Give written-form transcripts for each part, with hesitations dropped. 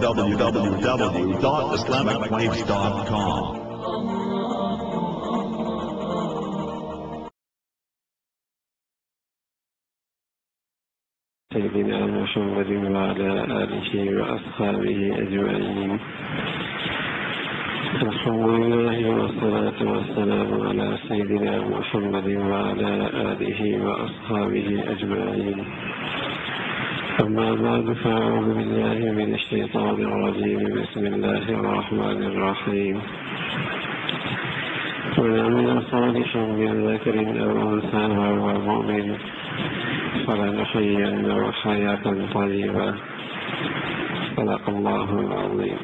www.islamicwaves.com. سيدنا محمد وعلى آله وأصحابه أجمعين. الحمد لله والصلاة والسلام على سيدنا محمد وعلى آله وأصحابه أجمعين. أما بعد فأعوذ بالله من الشيطان الرجيم. بسم الله الرحمن الرحيم. من عمل صالحا من ذكر أو أنثى وهو مؤمن فلنحيينه حياة طيبة. صدق الله العظيم.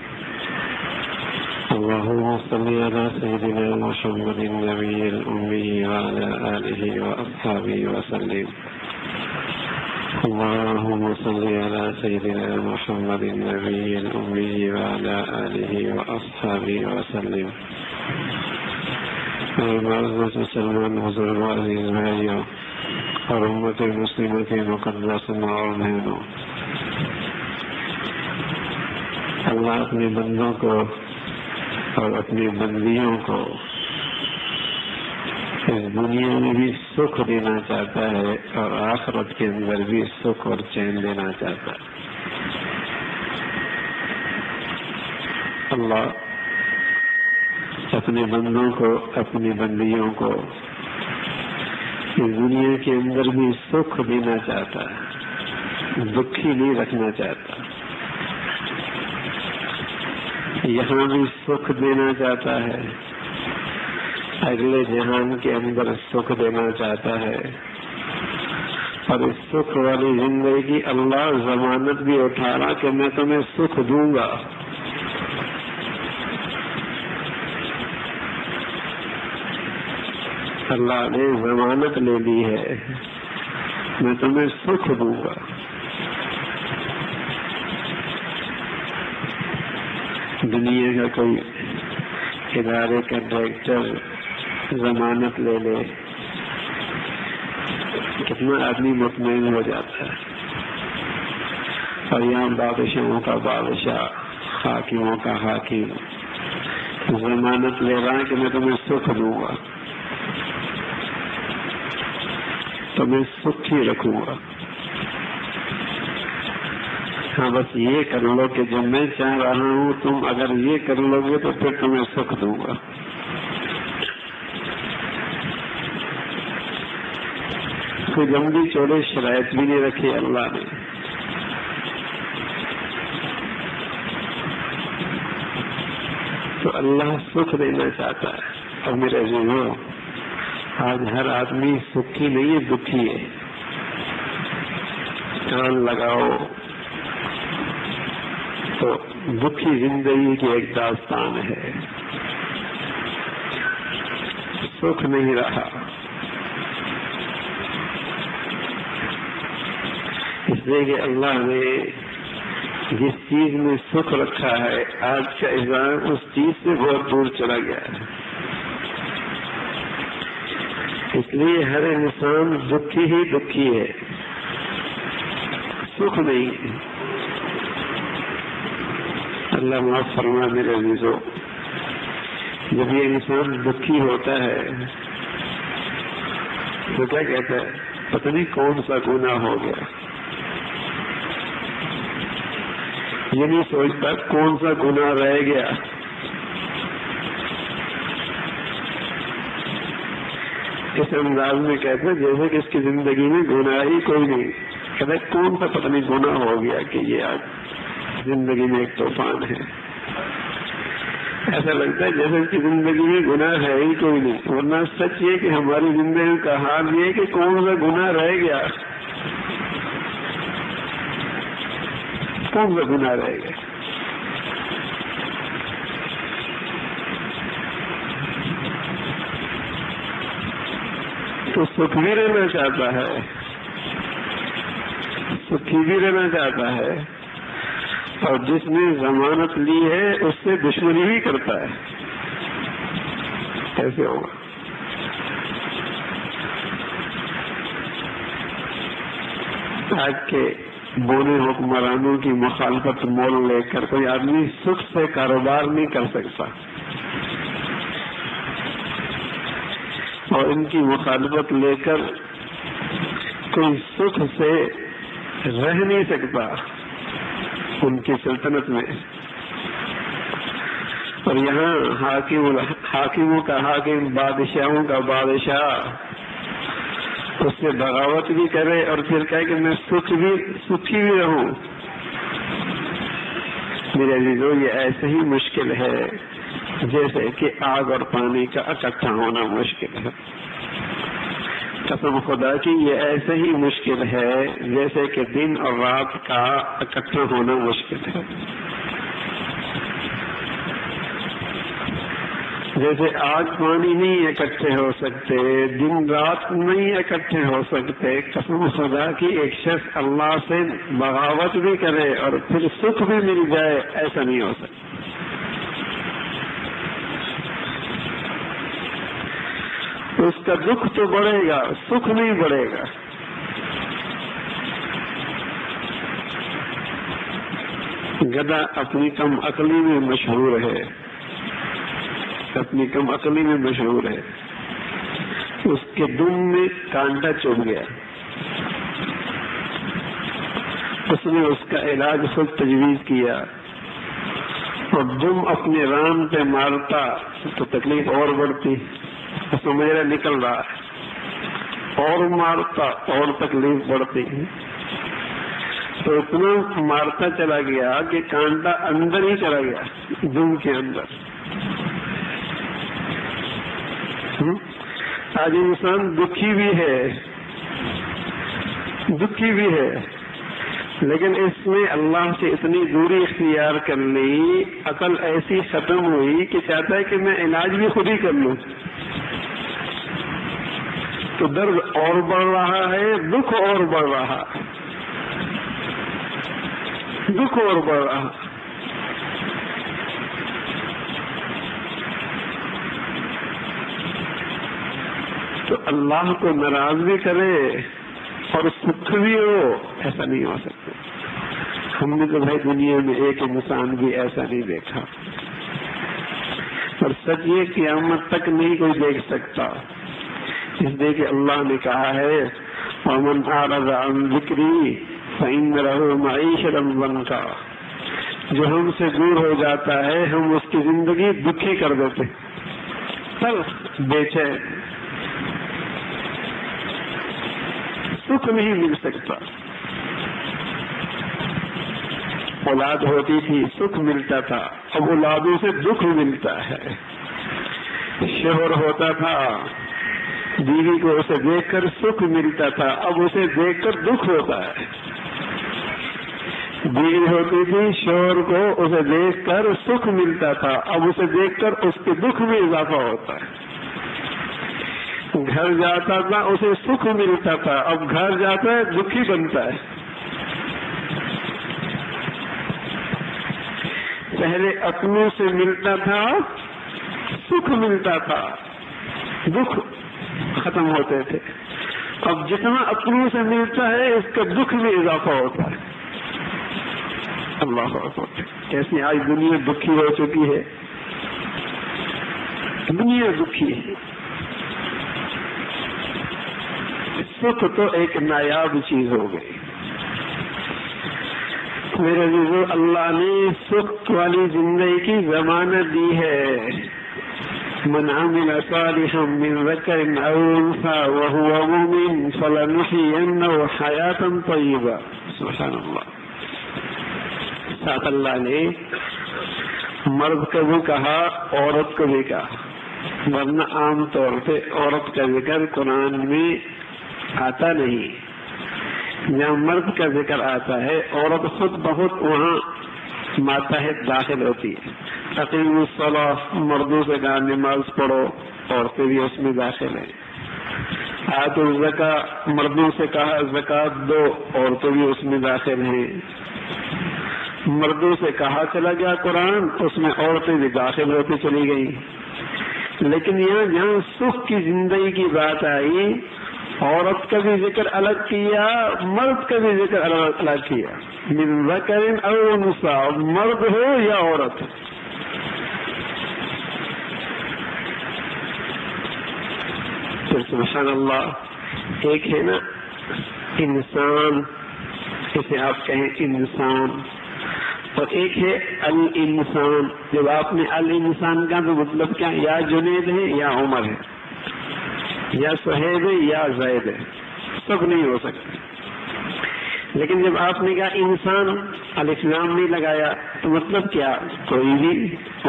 اللهم صل على سيدنا محمد النبي الأمي وعلى آله وأصحابه وسلم. اللهم صل على سيدنا محمد النبي الأمي وعلى آله وأصحابه وسلم. معزز سلمان حضور عزیز بھائیوں اور امت مسلمہ کے مقدس معاونوں، اللہ اپنے بندوں کو اور اپنی بندیوں کو اس دنیا میں بھی سکھ دینا چاہتا ہے اور آخرت کے اندر بھی سکھ اور چین دینا چاہتا ہے. اللہ اپنے بندوں کو، اپنی بندیوں کو اس دنیا کے اندر بھی سکھ دینا چاہتا ہے، دکھی نہیں رکھنا چاہتا. یہاں بھی سکھ دینا چاہتا ہے، اگلے جہان کے اندر سکھ دینا چاہتا ہے. اور اس سکھ والی زندگی کی اللہ ضمانت بھی اٹھا رہا کہ میں تمہیں سکھ دوں گا. اللہ نے ضمانت لے لی ہے، میں تمہیں سکھ دوں گا. دنیا کا کوئی ادارے کا ڈائریکٹر ضمانت لے لے، کتنا آدمی مطمئن ہو جاتا ہے. اور یہاں بادشاہوں کا بادشاہ، حاکموں کا حاکم ضمانت لے رہا ہے کہ میں تمہیں سکھ دوں گا، تمہیں سکھ ہی رکھوں گا. ہاں بس یہ کر لو کہ جو میں چاہ رہا ہوں تم اگر یہ کر لو گے تو پھر تمہیں سکھ دوں گا. کوئی لمبی چوڑی شرائط بھی نہیں رکھی اللہ نے. تو اللہ سکھ دینا چاہتا ہے. اور میرے عزیزوں، آج ہر آدمی سکھی نہیں ہے، دکھی ہے. کان لگاؤ تو دکھی زندگی کی ایک داستان ہے. سکھ نہیں رہا. اس لیے کہ اللہ نے جس چیز میں سکھ رکھا ہے، آج کا انسان اس چیز سے بہت دور چلا گیا ہے. اس لیے ہر انسان دکھی ہی دکھی ہے، سکھ نہیں. اللہ معاف فرما میرے عزیزوں، جب یہ انسان دکھی ہوتا ہے تو کیا کہتا ہے؟ پتہ نہیں کون سا گناہ ہو گیا. یہ نہیں سوچتا کون سا گناہ رہ گیا. اس انداز میں کہتے ہیں جیسے کہ اس کی زندگی میں گناہ ہی کوئی نہیں. کہتے کون سا پتہ نہیں گناہ ہو گیا کہ یہ آج زندگی میں ایک طوفان ہے. ایسا لگتا ہے جیسے اس کی زندگی میں گناہ ہے ہی کوئی نہیں. ورنہ سچ یہ کہ ہماری زندگی کا حال یہ کہ کون سا گناہ رہ گیا، کون سا گناہ رہ گیا. تو سکھ بھی رہنا چاہتا ہے، سکھی بھی رہنا چاہتا ہے، اور جس نے ضمانت لی ہے اس سے دشمنی بھی کرتا ہے. کیسے ہوگا؟ آج کے بونے حکمرانوں کی مخالفت مول لے کر کوئی آدمی سکھ سے کاروبار نہیں کر سکتا، اور ان کی مخالفت لے کر کوئی سکھ سے رہ نہیں سکتا ان کی سلطنت میں۔ اور یہاں حاکموں کا حاکم، بادشاہوں کا بادشاہ اس سے بغاوت بھی کرے اور پھر کہے کہ میں سکھی بھی رہوں۔ میرے عزیزو، یہ ایسے ہی مشکل ہے جیسے کہ آگ اور پانی کا اکٹھا ہونا مشکل ہے۔ قسم خدا کی یہ ایسے ہی مشکل ہے جیسے کہ دن اور رات کا اکٹھا ہونا مشکل ہے۔ جیسے آگ پانی نہیں اکٹھے ہو سکتے، دن رات نہیں اکٹھے ہو سکتے، قسم خدا کی ایک شخص اللہ سے بغاوت بھی کرے اور پھر سکھ بھی مل جائے، ایسا نہیں ہو سکتا۔ اس کا دکھ تو بڑھے گا، سکھ نہیں بڑھے گا۔ گدھا اپنی کم عقلی میں مشہور ہے، اپنی کم عقلی میں مشہور ہے۔ اس کے دم میں کانٹا چبھ گیا، اس نے اس کا علاج خود تجویز کیا، اور دم اپنے ران پہ مارتا تو تکلیف اور بڑھتی، اس میں میرا نکل رہا ہے، اور مارتا اور تکلیف بڑھتی، تو اتنا مارتا چلا گیا کہ کانٹا اندر ہی چلا گیا، دم کے اندر۔ آج انسان دکھی بھی ہے، لیکن اس نے اللہ سے اتنی دوری اختیار کر لی، عقل ایسی ختم ہوئی کہ چاہتا ہے کہ میں علاج بھی خود ہی کر لوں، تو درد اور بڑھ رہا ہے، دکھ اور بڑھ رہا ہے، دکھ اور بڑھ رہا۔ تو اللہ کو ناراض بھی کرے اور سکھ بھی ہو، ایسا نہیں ہو سکتا۔ ہم نے تو بھائی دنیا میں ایک انسان بھی ایسا نہیں دیکھا، اور سچ یہ قیامت تک نہیں کوئی دیکھ سکتا، اس لیے کہ اللہ نے کہا ہے وَمَنْ أَعْرَضَ عَنْ ذِكْرِي فَإِنَّ لَهُ مَعِيشَةً ضَنْكًا، جو ہم سے دور ہو جاتا ہے ہم اس کی زندگی دکھی کر دیتے، تلخ، بے چین، سکھ نہیں مل سکتا۔ اولاد ہوتی تھی سکھ ملتا تھا، اب اولادوں سے دکھ ملتا ہے۔ شوہر ہوتا تھا، بیوی کو اسے دیکھ کر سکھ ملتا تھا، اب اسے دیکھ کر دکھ ہوتا ہے۔ بیوی ہوتی تھی، شوہر کو اسے دیکھ کر سکھ ملتا تھا، اب اسے دیکھ کر اس کے دکھ میں اضافہ ہوتا ہے۔ گھر جاتا تھا اسے سکھ ملتا تھا، اب گھر جاتا ہے دکھی بنتا ہے۔ پہلے اپنوں سے ملتا تھا، سکھ ملتا تھا، دکھ ختم ہوتے تھے، اب جتنا اپنوں سے ملتا ہے اس کا دکھ میں اضافہ ہوتا ہے۔ اللہ اکبر، کیسی آج دنیا دکھی ہو چکی ہے، دنیا دکھی ہے۔ سکھ تو ایک نایاب چیز ہو گئی۔ میرے عزیزو، اللہ نے سکھ والی زندگی کی ضمانت دی ہے۔ من عمل صالحا من ذکر او انثى وهو مؤمن فلنحيينه حیاتا طیبہ۔ سبحان اللہ۔ ساتھ اللہ نے مرد کو بھی کہا، عورت کو بھی کہا، ورنہ عام طور پہ عورت کا ذکر قرآن میں آتا نہیں۔ جہاں مرد کا ذکر آتا ہے عورت خود بہت وہاں ماتحت داخل ہوتی ہے۔ اقیم الصلاۃ، مردوں سے کہا نماز پڑھو، عورتیں بھی اس میں داخل ہیں۔ آت الزکاۃ، مردوں سے کہا زکوٰۃ دو، عورتیں بھی اس میں داخل ہیں۔ مردوں سے کہا چلا گیا قرآن، اس میں عورتیں بھی داخل ہوتی چلی گئی۔ لیکن یہاں جہاں سکھ کی زندگی کی بات آئی، عورت کا بھی ذکر الگ کیا، مرد کا بھی ذکر الگ کیا، من ذکر او انثی، مرد ہو یا عورت۔ پھر سبحان اللہ، ایک ہے نا انسان، اسے آپ کہیں انسان، اور ایک ہے الانسان۔ جب آپ نے الانسان کا تو مطلب کیا، یا جنید ہے یا عمر ہے، یا صہیب ہے یا زید ہے، سب نہیں ہو سکتے۔ لیکن جب آپ نے کہا انسان، الف لام نہیں لگایا، تو مطلب کیا، کوئی بھی،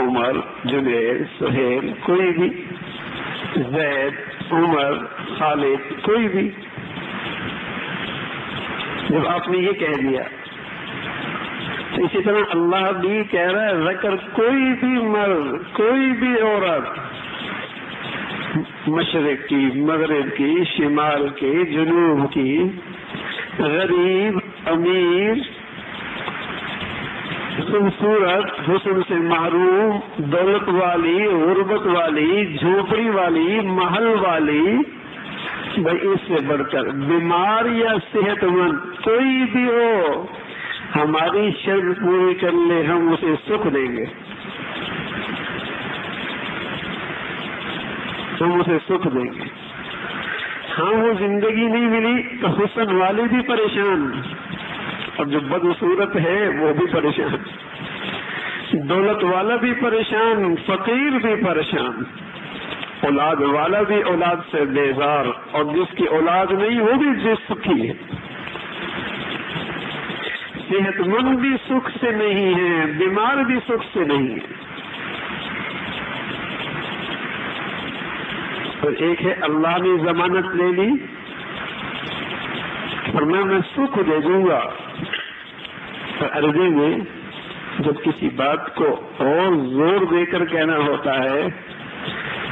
عمر، جنید، صہیب، کوئی بھی، زید، عمر، خالد، کوئی بھی۔ جب آپ نے یہ کہہ دیا تو اسی طرح اللہ بھی کہہ رہا ہے ذکر کوئی بھی مرد، کوئی بھی عورت، مشرق کی، مغرب کی، شمال کی، جنوب کی، غریب، امیر، خوبصورت، حسن سے محروم، دولت والی، غربت والی، جھونپڑی والی، محل والی، بھائی اس سے بڑھ کر بیمار یا صحت مند کوئی بھی ہو، ہماری شرط پوری کر لے، ہم اسے سکھ دیں گے، ہم اسے سکھ دیں گے۔ ہاں وہ زندگی نہیں ملی تو حسن والے بھی پریشان، اور جو بدصورت ہے وہ بھی پریشان، دولت والا بھی پریشان، فقیر بھی پریشان، اولاد والا بھی اولاد سے بیزار، اور جس کی اولاد نہیں وہ بھی بے سکھی ہے، صحت مند بھی سکھ سے نہیں ہے، بیمار بھی سکھ سے نہیں ہے۔ اور ایک ہے اللہ نے ضمانت لے لی، فرمایا میں سکھ دے دوں گا۔ اور عربی میں جب کسی بات کو اور زور دے کر کہنا ہوتا ہے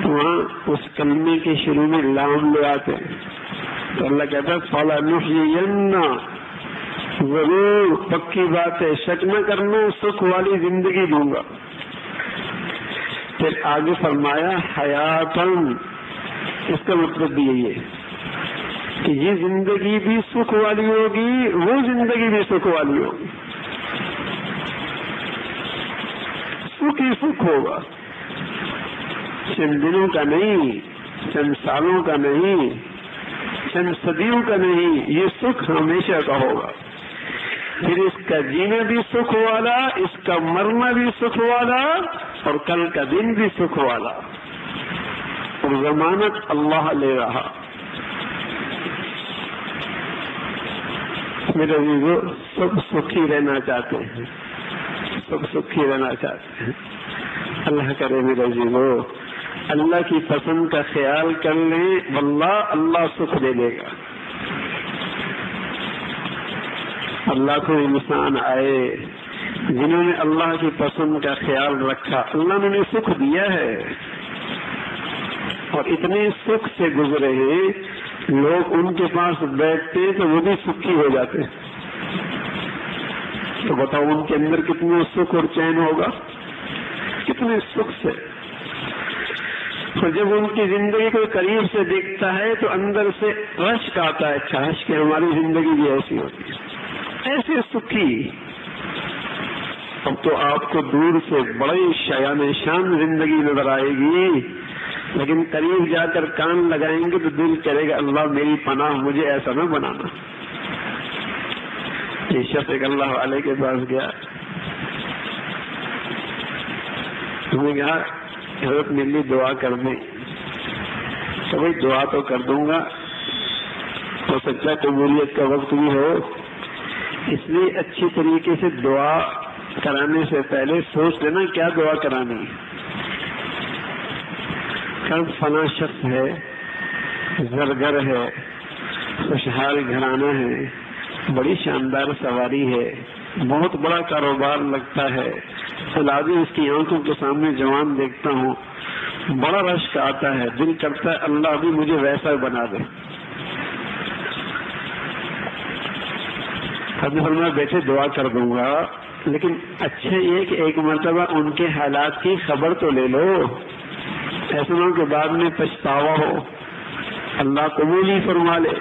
تو وہاں اس کلمے کے شروع میں لام لے آتے ہیں، تو اللہ کہتا ہے فَلَنُحْيِيَنَّ، ضرور پکی بات ہے، شک نہ کرنا، سکھ والی زندگی دوں گا۔ پھر آگے فرمایا حیاتن، اس کا مطلب بھی یہی ہے کہ یہ زندگی بھی سکھ والی ہوگی، وہ زندگی بھی سکھ والی ہوگی، سکھ ہی سکھ ہوگا، چند دنوں کا نہیں، چند سالوں کا نہیں، چند صدیوں کا نہیں، یہ سکھ ہمیشہ کا ہوگا۔ پھر اس کا جینا بھی سکھ والا، اس کا مرنا بھی سکھ والا، اور کل کا دن بھی سکھ والا، اور ضمانت اللہ لے رہا۔ میرے عزیزو، سب سکھی رہنا چاہتے ہیں، سب سکھی رہنا چاہتے ہیں۔ اللہ کرے میرے عزیزو اللہ کی پسند کا خیال کر لیں، واللہ اللہ سکھ دے دے گا۔ اللہ کو انسان آئے جنہوں نے اللہ کی پسند کا خیال رکھا، اللہ نے انہیں سکھ دیا ہے، اور اتنے سکھ سے گزرے ہیں، لوگ ان کے پاس بیٹھتے تو وہ بھی سکھی ہو جاتے، تو بتاؤ ان کے اندر کتنے سکھ اور چین ہوگا، کتنے سکھ سے۔ اور جب ان کی زندگی کو قریب سے دیکھتا ہے تو اندر سے رشک آتا ہے، کاش کہ ہماری زندگی بھی ایسی ہوتی، ایسے سکھی۔ اب تو آپ کو دور سے بڑی شایان شان زندگی نظر آئے گی، لیکن قریب جا کر کان لگائیں گے تو دل کرے گا اللہ میری پناہ، مجھے ایسا نہ بنانا۔ یہ شخص ایک اللہ والے کے پاس گیا، انہوں نے کہا حضرت میرے لیے دعا کر دیں۔ تو بھائی دعا تو کر دوں گا، ہو سکتا ہے قبولیت کا وقت بھی ہو، اس لیے اچھی طریقے سے دعا کرانے سے پہلے سوچ لینا کیا دعا کرانی ہے۔ فلاں شخص ہے، زرگر ہے، خوشحال گھرانہ ہے، بڑی شاندار سواری ہے، بہت بڑا کاروبار لگتا ہے، فلادی اس کی آنکھوں کے سامنے جوان دیکھتا ہوں، بڑا رشک آتا ہے، دل کرتا ہے اللہ بھی مجھے ویسا بنا دے۔ میں بیٹھے دعا کر دوں گا، لیکن اچھا یہ کہ ایک مرتبہ ان کے حالات کی خبر تو لے لو، ایسا نہ کہ بعد میں پچھتاوا ہو، اللہ قبول ہی فرما لے۔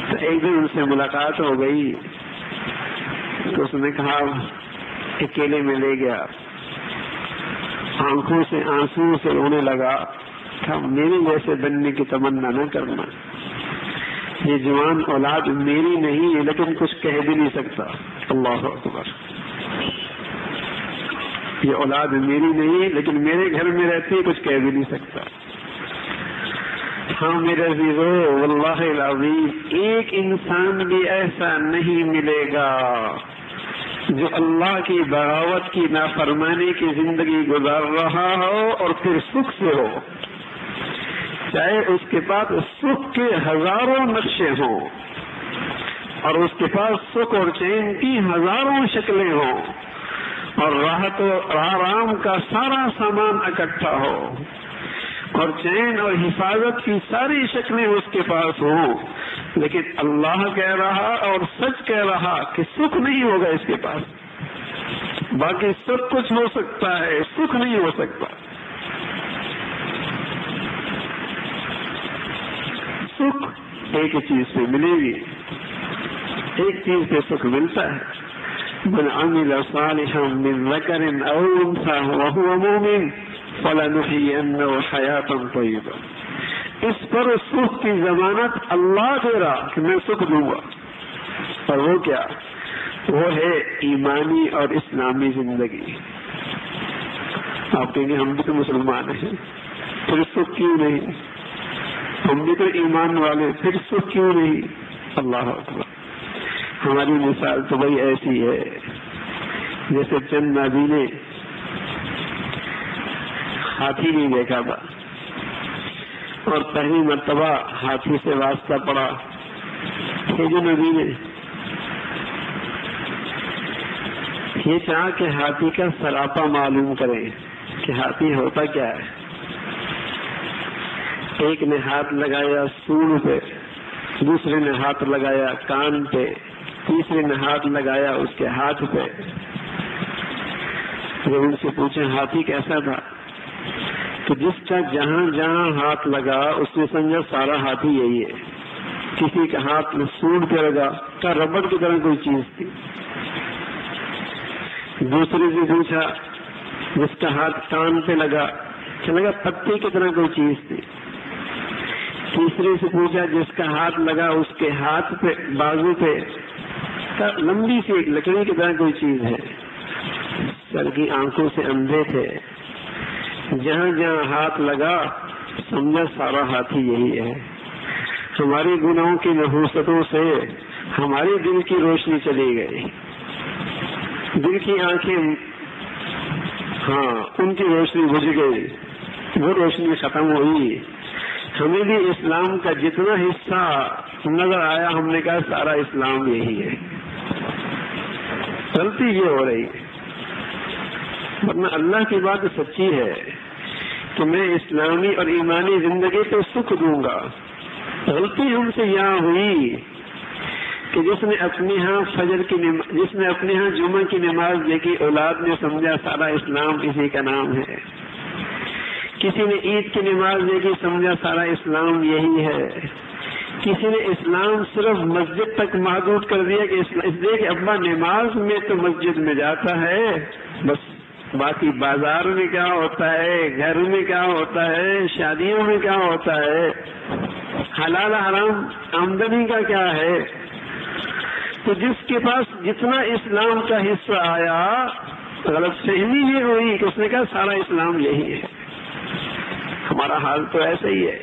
تو ایک دن ان سے ملاقات ہو گئی تو اس نے کہا، اکیلے میں لے گیا، آنکھوں سے آنسو سے رونے لگا، کہا میرے جیسے بننے کی تمنا نہ کرنا، یہ جوان اولاد میری نہیں ہے لیکن کچھ کہہ بھی نہیں سکتا۔ اللہ اکبر، یہ اولاد میری نہیں لیکن میرے گھر میں رہتی ہے، کچھ کہہ بھی نہیں سکتا۔ ہاں میرے عزیزو، واللہ العظیم ایک انسان بھی ایسا نہیں ملے گا جو اللہ کی بغاوت کی نافرمانی کی زندگی گزار رہا ہو اور پھر سکھ سے ہو، چاہے اس کے پاس سکھ کے ہزاروں نقشے ہوں اور اس کے پاس سکھ اور چین کی ہزاروں شکلیں ہوں اور راحت و آرام کا سارا سامان اکٹھا ہو اور چین اور حفاظت کی ساری شکلیں اس کے پاس ہوں، لیکن اللہ کہہ رہا اور سچ کہہ رہا کہ سکھ نہیں ہوگا اس کے پاس، باقی سب کچھ ہو سکتا ہے، سکھ نہیں ہو سکتا۔ سکھ ایک چیز سے ملے گی، ایک چیز سے سکھ ملتا ہے، من عمل صالحا من ذکر او انثى وهو مؤمن فلنحيينه حیاة طیبہ۔ اس پر سکھ کی ضمانت اللہ دے رہا کہ میں سکھ دوں گا، اور وہ کیا؟ وہ ہے ایمانی اور اسلامی زندگی۔ آپ کہیں گے ہم بھی تو مسلمان ہیں، پھر سکھ کیوں نہیں؟ ہم بھی تو ایمان والے، پھر سکھ کیوں نہیں؟ اللہ اکبر، ہماری مثال تو بھائی ایسی ہے جیسے چند نابینے ہاتھی نہیں دیکھا تھا اور پہلی مرتبہ ہاتھی سے واسطہ پڑا، جو نبی نے یہ چاہا کہ ہاتھی کا سراپا معلوم کریں کہ ہاتھی ہوتا کیا ہے۔ ایک نے ہاتھ لگایا سونڈ پہ، دوسرے نے ہاتھ لگایا کان پہ، تیسرے نے ہاتھ لگایا اس کے ہاتھ پہ۔ جب ان سے پوچھے ہاتھی کیسا تھا تو جس کا جہاں جہاں ہاتھ لگا اس نے سمجھا سارا ہاتھی یہی ہے۔ کسی کا ہاتھ سونڈ پہ لگا کیا ربڑ کی طرح کوئی چیز تھی، دوسرے سے پوچھا جس کا ہاتھ کان پہ لگا پتی کی طرح کوئی چیز تھی، تیسرے سے پوچھا جس کا ہاتھ لگا اس کے ہاتھ پہ بازو پہ لمبی سی ایک لکڑی کی طرح کوئی چیز ہے۔ سر کی آنکھوں سے اندھے تھے، جہاں جہاں ہاتھ لگا سمجھا سارا ہاتھی یہی ہے۔ ہماری گناہوں کی نحوستوں سے ہماری دل کی روشنی چلی گئی، دل کی آنکھیں ان کی روشنی بجھ گئی، وہ روشنی ختم ہوئی۔ ہمیں بھی اسلام کا جتنا حصہ نظر آیا ہم نے کہا سارا اسلام یہی ہے۔ غلطی یہ ہو رہی ہے، ورنہ اللہ کی بات سچی ہے کہ میں اسلامی اور ایمانی زندگی پہ سکھ دوں گا۔ غلطی ہم سے یہاں ہوئی کہ جس نے اپنے ہاں جس نے اپنے ہاں جمعہ کی نماز دیکھی اولاد نے سمجھا سارا اسلام اسی کا نام ہے، کسی نے عید کی نماز دیکھی سمجھا سارا اسلام یہی ہے، کسی نے اسلام صرف مسجد تک محدود کر دیا کہ اس لیے کہ ابا نماز میں تو مسجد میں جاتا ہے، بس باقی بازار میں کیا ہوتا ہے، گھر میں کیا ہوتا ہے، شادیوں میں کیا ہوتا ہے، حلال حرام آمدنی کا کیا ہے۔ تو جس کے پاس جتنا اسلام کا حصہ آیا غلط فہمی یہ ہوئی کہ اس نے کہا سارا اسلام یہی ہے۔ ہمارا حال تو ایسا ہی ہے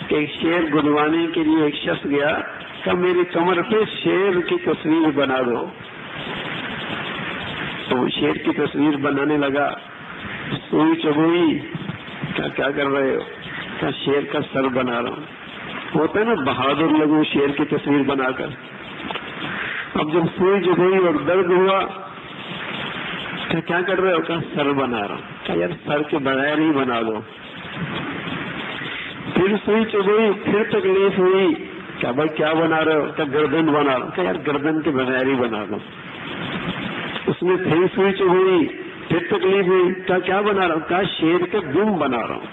کہ ایک شیر گنوانے کے لیے ایک شخص گیا کہ میری کمر پہ شیر کی تصویر بنا دو، تو وہ شیر کی تصویر بنانے لگا، سوئی چبوئی کیا کر رہے ہو؟ کیا شیر کا سر بنا رہا ہوں۔ ہوتا ہے نا بہادر لگو شیر کی تصویر بنا کر۔ اب جب سوئی چبوئی اور درد ہوا کیا کر رہے ہو؟ کیا سر بنا رہا ہوں۔ کیا یار سر کے بغیر ہی بنا دو۔ پھر سوئی چبوئی، پھر تکلیف ہوئی، کیا بھائی کیا بنا رہے ہو؟ کیا گردن بنا رہا ہوں۔ کیا یار گردن کے بغیر ہی بنا دو۔ اس میں پھر سوئی چبوئی، پھر تکلیف ہوئی، کیا بنا رہا ہوں؟ کیا شیر کے دم بنا رہا ہوں۔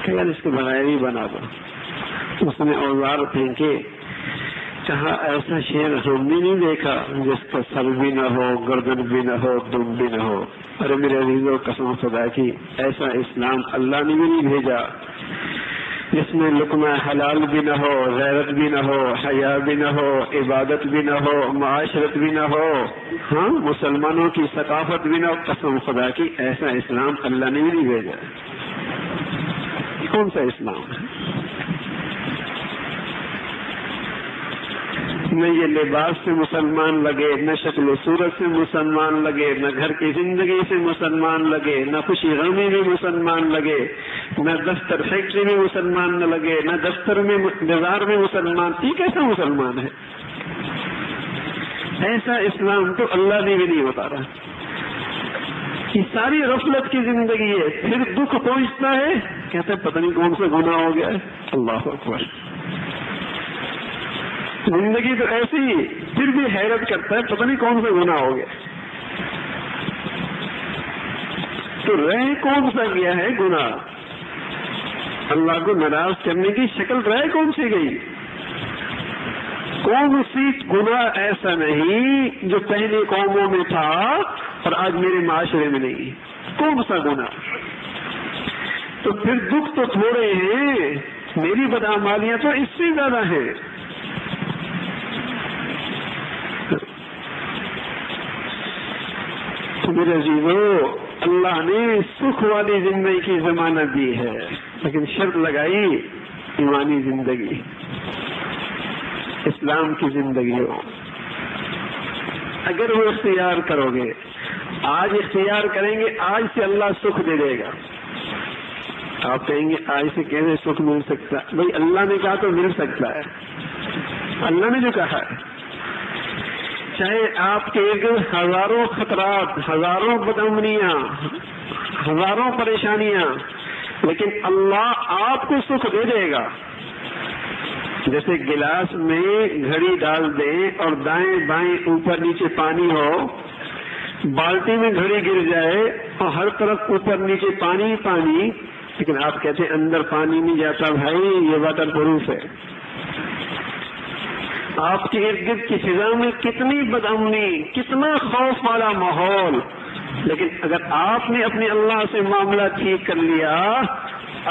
یار اس کے بغیر ہی بنا دو. اس نے اوزار پھینکے. کہا ایسا شیر ہم نے نہیں دیکھا جس کا سر بھی نہ ہو, گردن بھی نہ ہو, دم بھی نہ ہو. ارے میرے عزیزوں قسم خدا کی, ایسا اسلام اللہ نے بھی نہیں بھیجا جس میں لقمہ حلال بھی نہ ہو, غیرت بھی نہ ہو, حیا بھی نہ ہو, عبادت بھی نہ ہو, معاشرت بھی نہ ہو, ہاں مسلمانوں کی ثقافت بھی نہ ہو. قسم خدا کی ایسا اسلام اللہ نے بھی نہیں بھیجا. کون سا اسلام ہے؟ نہ یہ لباس سے مسلمان لگے, نہ شکل و صورت سے مسلمان لگے, نہ گھر کی زندگی سے مسلمان لگے, نہ خوشی غمی میں مسلمان لگے, نہ دفتر فیکٹری میں مسلمان نہ لگے, نہ دفتر میں بازار میں مسلمان. یہ کیسا مسلمان ہے؟ ایسا اسلام تو اللہ نے بھی نہیں اتارا. یہ ساری غفلت کی زندگی ہے. پھر دکھ پہنچتا ہے, کہتے ہیں پتہ نہیں کون سا گناہ ہو گیا ہے. اللہ اکبر. زندگی تو ایسی ہی, پھر بھی حیرت کرتا ہے پتہ نہیں کون سا گناہ ہو گیا. تو رہ کون سا گیا ہے گناہ؟ اللہ کو ناراض کرنے کی شکل رہ کون سی گئی؟ کون سی گناہ ایسا نہیں جو پہلی قوموں میں تھا اور آج میرے معاشرے میں نہیں؟ کون سا گناہ؟ تو پھر دکھ تو تھوڑے ہیں, میری بدعمالیاں تو اس سے زیادہ ہیں. میرے عزیزو, اللہ نے سکھ والی زندگی کی ضمانت دی ہے, لیکن شرط لگائی ایمانی زندگی, اسلام کی زندگی ہو. اگر وہ اختیار کرو گے, آج اختیار کریں گے, آج سے اللہ سکھ دے دے گا. آپ کہیں گے آج سے کیسے سکھ مل سکتا؟ بھائی اللہ نے کہا تو مل سکتا ہے. اللہ نے جو کہا ہے, چاہے آپ کے ہزاروں خطرات, ہزاروں بدامنیاں, ہزاروں پریشانیاں, لیکن اللہ آپ کو سکھ دے دے گا. جیسے گلاس میں گھڑی ڈال دیں اور دائیں بائیں اوپر نیچے پانی ہو, بالٹی میں گھڑی گر جائے اور ہر طرف اوپر نیچے پانی پانی, لیکن آپ کہتے ہیں اندر پانی نہیں جاتا. بھائی یہ واٹر پروف ہے. آپ کے ارد گرد کی فضا میں کتنی بدامنی, کتنا خوف والا ماحول, لیکن اگر آپ نے اپنے اللہ سے معاملہ ٹھیک کر لیا,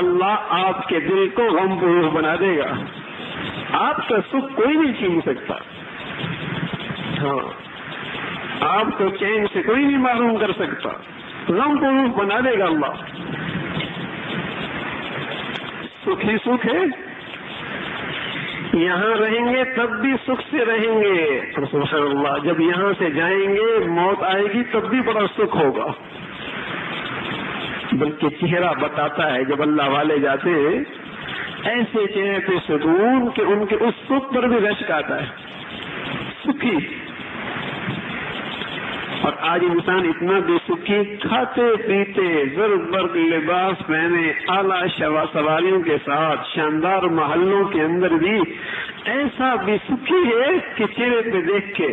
اللہ آپ کے دل کو غم پروف بنا دے گا. آپ کا سکھ کوئی نہیں چھین سکتا. ہاں, آپ کو چین سے کوئی نہیں معلوم کر سکتا. غم پروف بنا دے گا اللہ. سکھ ہی سکھ ہے. یہاں رہیں گے تب بھی سکھ سے رہیں گے. سبحان اللہ, جب یہاں سے جائیں گے موت آئے گی تب بھی بڑا سکھ ہوگا. بلکہ چہرہ بتاتا ہے جب اللہ والے جاتے ہیں, ایسے چہرے پہ سکون کہ ان کے اس سکھ پر بھی رشک آتا ہے. سکھی. اور آج انسان اتنا بے سکھی, کھاتے پیتے زر برگ لباس پہنے, اعلیٰ سواریوں کے ساتھ شاندار محلوں کے اندر بھی ایسا بے سکھی ہے کہ چہرے پہ دیکھ کے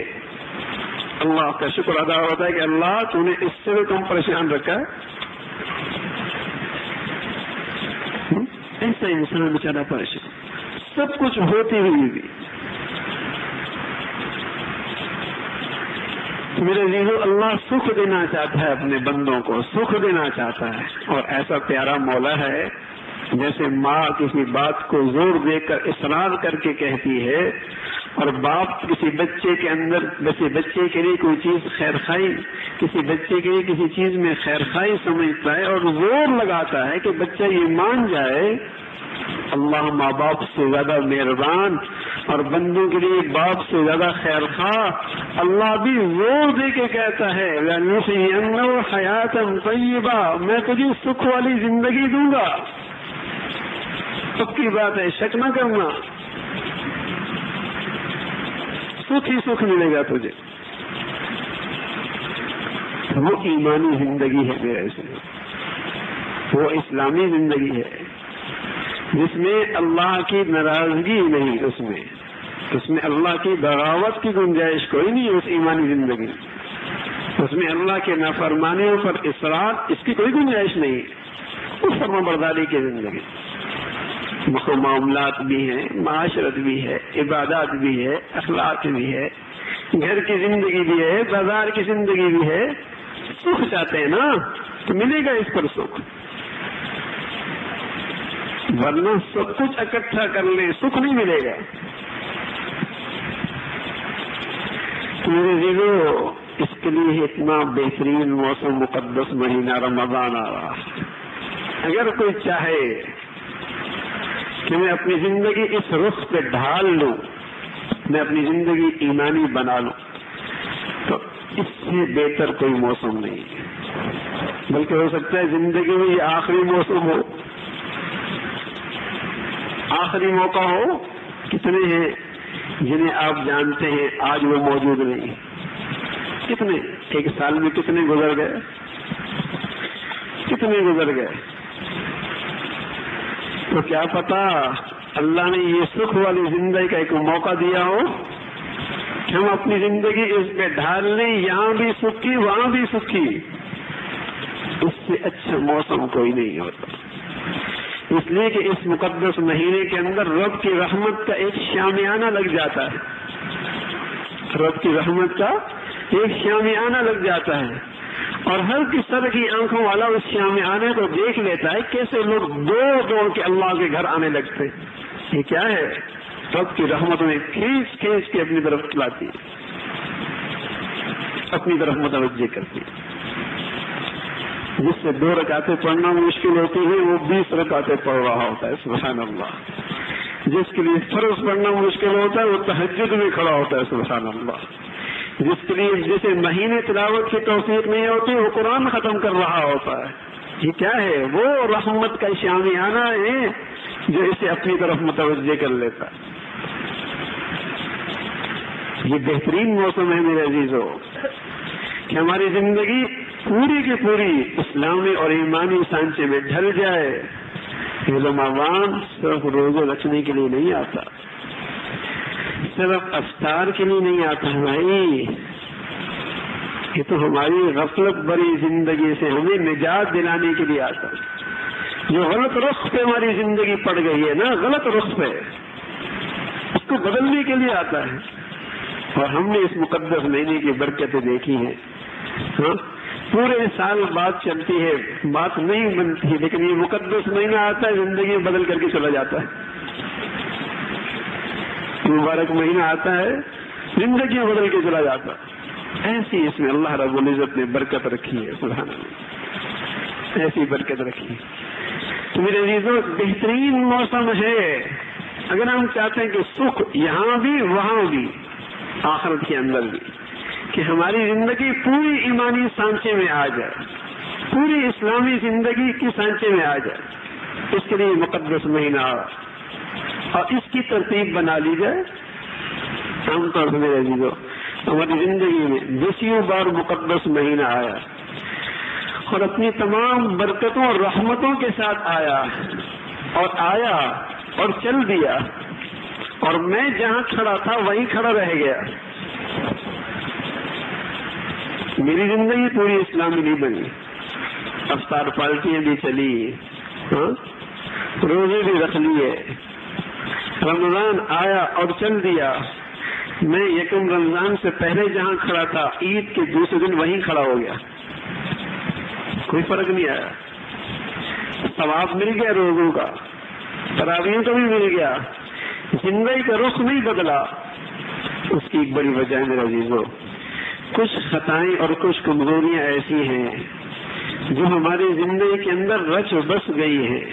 اللہ کا شکر ادا ہوتا ہے کہ اللہ تو نے اس سے بھی کم پریشان رکھا ہے. ایسا انسان بیچارہ پریشان, سب کچھ ہوتے ہوئے بھی. میرے عزیزو, اللہ سکھ دینا چاہتا ہے اپنے بندوں کو, سکھ دینا چاہتا ہے. اور ایسا پیارا مولا ہے, جیسے ماں کسی بات کو زور دے کر اصرار کر کے کہتی ہے, اور باپ کسی بچے کے اندر, کسی بچے کے لیے کوئی چیز خیر خائی, کسی بچے کے لیے کسی چیز میں خیر خائی سمجھتا ہے اور زور لگاتا ہے کہ بچہ یہ مان جائے. اللہ ماں باپ سے زیادہ مہربان اور بندوں کے لیے باپ سے زیادہ خیر خواہ. اللہ بھی زور دے کے کہتا ہے لَنُحْيِيَنَّهُ حَيَاةً طَيِّبَةً, میں تجھے سکھ والی زندگی دوں گا. سب کی بات ہے, شک نہ کرنا, سکھ ہی سکھ ملے گا تجھے. وہ ایمانی زندگی ہے میرے سے, وہ اسلامی زندگی ہے جس میں اللہ کی ناراضگی نہیں, اس میں اللہ کی بغاوت کی گنجائش کوئی نہیں. اس ایمانی زندگی اس میں اللہ کے نافرمانیوں پر اصرار, اس کی کوئی گنجائش نہیں. اس فرما برداری کی زندگی. معاملات بھی ہیں، معاشرت بھی ہے، عبادات بھی ہے، اخلاق بھی ہے، گھر کی زندگی بھی ہے، بازار کی زندگی بھی ہے. سکھ چاہتے ہیں نا تو ملے گا اس پر سکھ، ورنہ سب کچھ اکٹھا کر لیں سکھ نہیں ملے گا. میرے عزیزو، اس کے لیے اتنا بہترین موسم مقدس مہینہ رمضان آ رہا. اگر کوئی چاہے کہ میں اپنی زندگی اس رخ پہ ڈھال لوں، میں اپنی زندگی ایمانی بنا لوں، تو اس سے بہتر کوئی موسم نہیں ہے. بلکہ ہو سکتا ہے زندگی میں یہ آخری موسم ہو، آخری موقع ہو. کتنے ہیں جنہیں آپ جانتے ہیں آج وہ موجود نہیں؟ کتنے؟ ایک سال میں کتنے گزر گئے، کتنے گزر گئے. تو کیا پتا اللہ نے یہ سکھ والی زندگی کا ایک موقع دیا ہو کہ ہم اپنی زندگی اس پہ ڈھال لیں، یہاں بھی سکھی وہاں بھی سکھی. اس سے اچھا موسم کوئی نہیں ہوتا. اس لیے کہ اس مقدس مہینے کے اندر رب کی رحمت کا ایک شامیانہ لگ جاتا ہے، رب کی رحمت کا ایک شامیانہ لگ جاتا ہے. اور ہر کس طرح کی آنکھوں والا اس شامیانے کو دیکھ لیتا ہے کیسے لوگ دوڑ کے اللہ کے گھر آنے لگتے. یہ کیا ہے؟ رب کی رحمت میں کھینچ کے اپنی طرف لاتی ہے، اپنی طرف متوجہ کرتی ہے. جس سے 2 رکعتیں پڑھنا مشکل ہوتی ہے وہ 20 رکعتیں پڑھ رہا ہوتا ہے. سبحان اللہ. جس کے لیے فرض پڑھنا مشکل ہوتا ہے وہ تہجد میں کھڑا ہوتا ہے. سبحان اللہ. جس کے لیے جسے مہینے تلاوت کی توفیق نہیں ہوتی وہ قرآن ختم کر رہا ہوتا ہے. یہ کیا ہے؟ وہ رحمت کا شامیانہ ہے جو اسے اپنی طرف متوجہ کر لیتا ہے. یہ بہترین موسم ہے میرے عزیزو کہ ہماری زندگی پوری کی پوری اسلامی اور ایمانی سانچے میں ڈھل جائے. یہ رمضان صرف روزے رکھنے کے لیے نہیں آتا، صرف افطار کے لیے نہیں آتا بھائی. یہ تو ہماری غفلت بری زندگی سے ہمیں نجات دلانے کے لیے آتا ہے. جو غلط رخ پہ ہماری زندگی پڑ گئی ہے نا، غلط رخ پہ، اس کو بدلنے کے لیے آتا ہے. اور ہم نے اس مقدس مہینے کی برکتیں دیکھی ہیں. پورے سال بات چلتی ہے، بات نہیں بنتی، لیکن یہ مقدس مہینہ آتا ہے زندگی بدل کر کے چلا جاتا ہے. مبارک مہینہ آتا ہے زندگی بدل کے چلا جاتا ہے. ایسی اس میں اللہ رب العزت نے برکت رکھی ہے. سبحان اللہ، ایسی برکت رکھی. تو میرے عزیزوں، بہترین موسم ہے اگر ہم چاہتے ہیں کہ سکھ یہاں بھی وہاں بھی، آخرت کے اندر بھی، کہ ہماری زندگی پوری ایمانی سانچے میں آ جائے، پوری اسلامی زندگی کی سانچے میں آ جائے. اس کے لیے مقدس مہینہ اور اس کی ترتیب بنا لی جائے. عام طور سے میرے عزیزو ہماری زندگی میں 10 بار مقدس مہینہ آیا اور اپنی تمام برکتوں اور رحمتوں کے ساتھ آیا اور چل دیا، اور میں جہاں کھڑا تھا وہیں کھڑا رہ گیا. میری زندگی پوری اسلامی نہیں بنی. افطار پارٹیاں بھی چلی، روزے بھی رکھ لیے، رمضان آیا اور چل دیا. میں یکم رمضان سے پہلے جہاں کھڑا تھا عید کے دوسرے دن وہیں کھڑا ہو گیا. کوئی فرق نہیں آیا. ثواب مل گیا روزوں کا، تراویح کا بھی مل گیا، زندگی کا رخ نہیں بدلا. اس کی ایک بڑی وجہ ہے میرے عزیزو، کچھ خطائیں اور کچھ کمزوریاں ایسی ہیں جو ہماری زندگی کے اندر رچ بس گئی ہیں،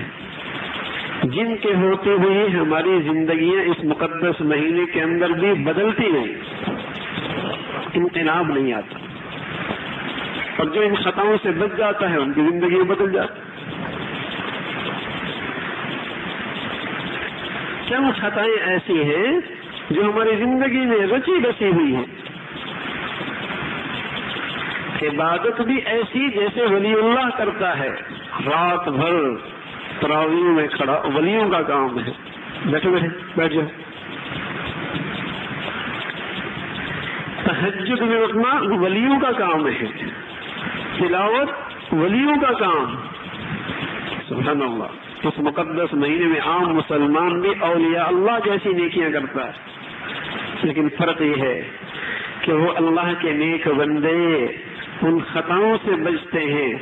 جن کے ہوتے ہوئے ہماری زندگیاں اس مقدس مہینے کے اندر بھی بدلتی نہیں، انقلاب نہیں آتا. اور جو ان خطاؤں سے بچ جاتا ہے ان کی زندگی بدل جاتی. چند خطائیں ایسی ہیں جو ہماری زندگی میں رچی بسی ہوئی ہیں. عبادت بھی ایسی جیسے ولی اللہ کرتا ہے، رات بھر تراویح میں کھڑا، ولیوں کا کام ہے. بیٹھ جاؤ. تہجد میں اٹھنا ولیوں کا کام ہے، تلاوت ولیوں کا کام. سبحان اللہ. اس مقدس مہینے میں عام مسلمان بھی اولیاء اللہ جیسی نیکیاں کرتا ہے، لیکن فرق یہ ہے کہ وہ اللہ کے نیک بندے ان خطاؤں سے بچتے ہیں،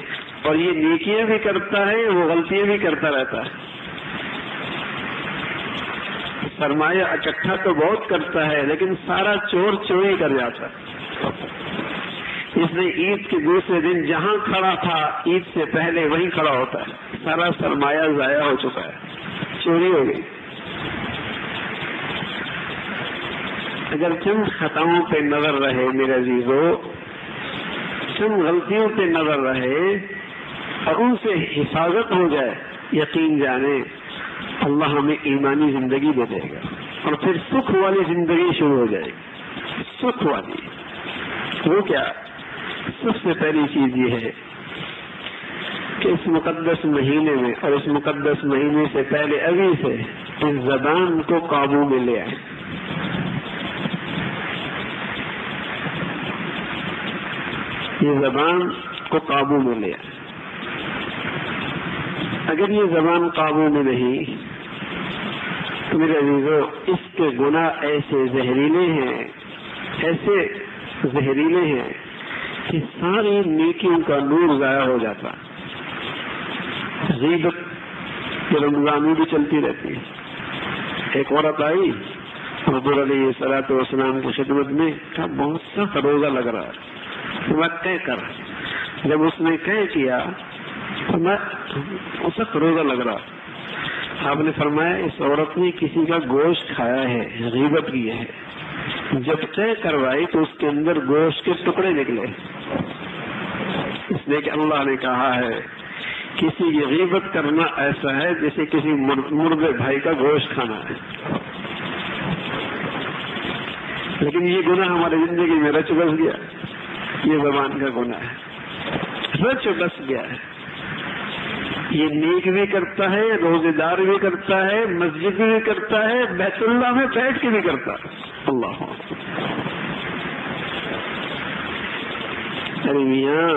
اور یہ نیکیاں بھی کرتا ہے، وہ غلطیاں بھی کرتا رہتا ہے۔ سرمایہ اکٹھا تو بہت کرتا ہے، لیکن سارا چور چوری کر جاتا ہے۔ اس نے عید کے دوسرے دن جہاں کھڑا تھا عید سے پہلے وہیں کھڑا ہوتا ہے، سارا سرمایہ ضائع ہو چکا ہے، چوری ہو گئی۔ اگر چند خطاؤں پہ نظر رہے میرے عزیزو، چند غلطیوں پہ نظر رہے اور ان سے حفاظت ہو جائے، یقین جانے اللہ ہمیں ایمانی زندگی دے دے گا، اور پھر سکھ والی زندگی شروع ہو جائے گی۔ سکھ والی وہ کیا؟ سب سے پہلی چیز یہ ہے کہ اس مقدس مہینے میں اور اس مقدس مہینے سے پہلے ابھی سے اس زبان کو قابو میں لے آئے۔ یہ زبان کو قابو میں لے آئے۔ اگر یہ زبان قابو میں نہیں تو میرے عزیزو اس کے گناہ ایسے زہریلے ہیں کہ ساری نیکیوں کا نور ضائع ہو جاتا ہے۔ غیبت کے رمضان میں بھی چلتی رہتی ہے۔ ایک عورت آئی حضور علیہ الصلوۃ والسلام کی خدمت میں، کہا بہت سخت روزہ لگ رہا ہے، میں طے کر۔ جب اس نے طے کیا تو میں سخت روزہ لگ رہا، آپ نے فرمایا اس عورت نے کسی کا گوشت کھایا ہے، غیبت کی ہے۔ جب طے کروائی تو اس کے اندر گوشت کے ٹکڑے نکلے، اس لیے کہ اللہ نے کہا ہے کسی کی غیبت کرنا ایسا ہے جیسے کسی مردے بھائی کا گوشت کھانا ہے۔ لیکن یہ گناہ ہماری زندگی میں رچ بس گیا، یہ زبان کا گناہ ہے، رچ بس گیا ہے۔ یہ نیک بھی کرتا ہے، روزے دار بھی کرتا ہے، مسجد بھی کرتا ہے، بیت اللہ میں بیٹھ کے بھی کرتا ہے۔ اللہ ارے میاں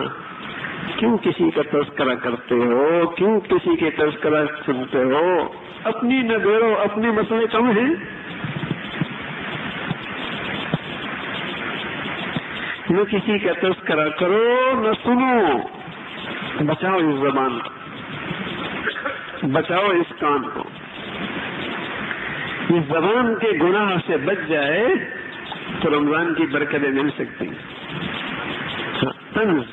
کیوں کسی کا تذکرہ کرتے ہو، کیوں کسی کے تذکرہ سنتے ہو؟ اپنی نہ بیڑو، اپنے مسئلے کم ہیں۔ نہ کسی کا تذکرہ کرو نہ سنو، بچاؤ اس زبان کو، بچاؤ اس کان کو۔ اس زبان کے گناہ سے بچ جائے تو رمضان کی برکتیں مل سکتی ہیں۔ طنز،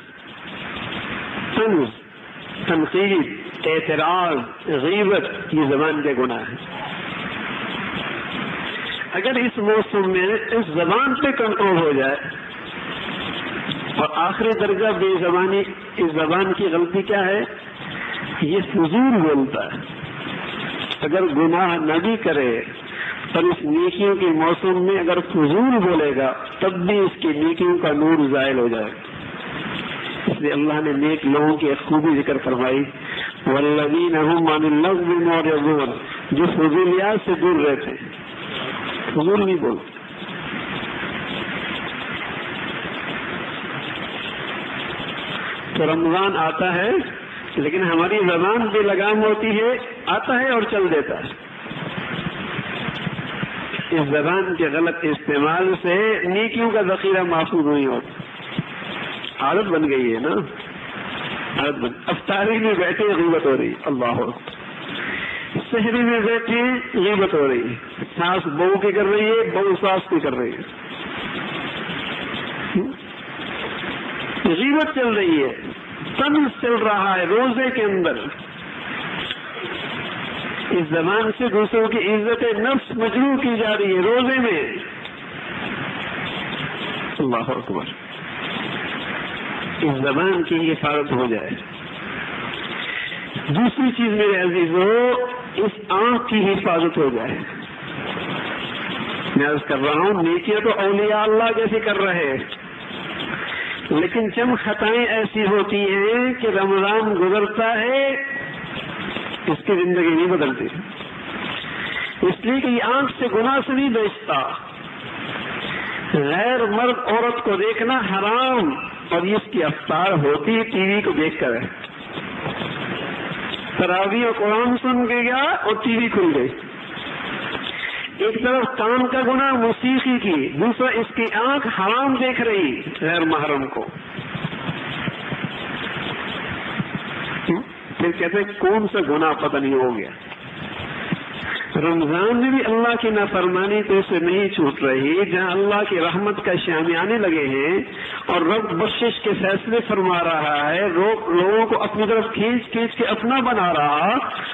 تنقید، اعتراض، غیبت یہ زبان کے گناہ ہیں۔ اگر اس موسم میں اس زبان پہ کنٹرول ہو جائے، اور آخری درجہ بے زبانی، اس زبان کی غلطی کیا ہے؟ یہ فضول بولتا ہے۔ اگر گناہ نہ بھی کرے اور اس نیکیوں کے موسم میں اگر فضول بولے گا تب بھی اس کی نیکیوں کا نور زائل ہو جائے گا۔ اس لیے اللہ نے نیک لوگوں کی ایک خوبی ذکر فرمائی، والذین هم عن اللغو معرضون، جو فضولیات سے دور رہتے ہیں، فضول نہیں بولتے۔ تو رمضان آتا ہے لیکن ہماری زبان بے لگام ہوتی ہے، آتا ہے اور چل دیتا ہے۔ اس زبان کے غلط استعمال سے نیکیوں کا ذخیرہ محفوظ نہیں ہوتا۔ عادت بن گئی ہے نا، عادت بن۔ افطاری میں بیٹھے غیبت ہو رہی، اللہ اکبر، سحری میں بیٹھے غیبت ہو رہی، ساس بہو کی کر رہی ہے، بہو ساس کی کر رہی ہے، غیبت چل رہی ہے، طنز چل رہا ہے روزے کے اندر۔ اس زبان سے دوسروں کی عزت نفس مجروح کی جا رہی ہے روزے میں۔ اللہ اکبر، اس زبان کی حفاظت ہو جائے۔ دوسری چیز میرے عزیزو، اس آنکھ کی حفاظت ہو جائے۔ میں عرض کر رہا ہوں نیکیاں تو اولیاء اللہ جیسے کر رہے ہیں، لیکن چند خطائیں ایسی ہوتی ہیں کہ رمضان گزرتا ہے اس کی زندگی نہیں بدلتی، اس لیے کہ یہ آنکھ سے گناہ سے نہیں بیچتا۔ غیر مرد عورت کو دیکھنا حرام، اور یہ اس کی افطار ہوتی ہے ٹی وی کو دیکھ کر۔ تراویح اور قرآن سن کے گیا اور ٹی وی کھل گئی. ایک طرف کان کا گناہ موسیقی کی، دوسرا اس کی آنکھ حرام دیکھ رہی غیر محرم کو. پھر کہتے کون سا گناہ پتہ نہیں ہو گیا. رمضان میں بھی اللہ کی نافرمانی تو اسے نہیں چھوٹ رہی، جہاں اللہ کی رحمت کا شامیانے لگے ہیں اور رب بخشش کے فیصلے فرما رہا ہے، لوگوں کو اپنی طرف کھینچ کھینچ کے اپنا بنا رہا،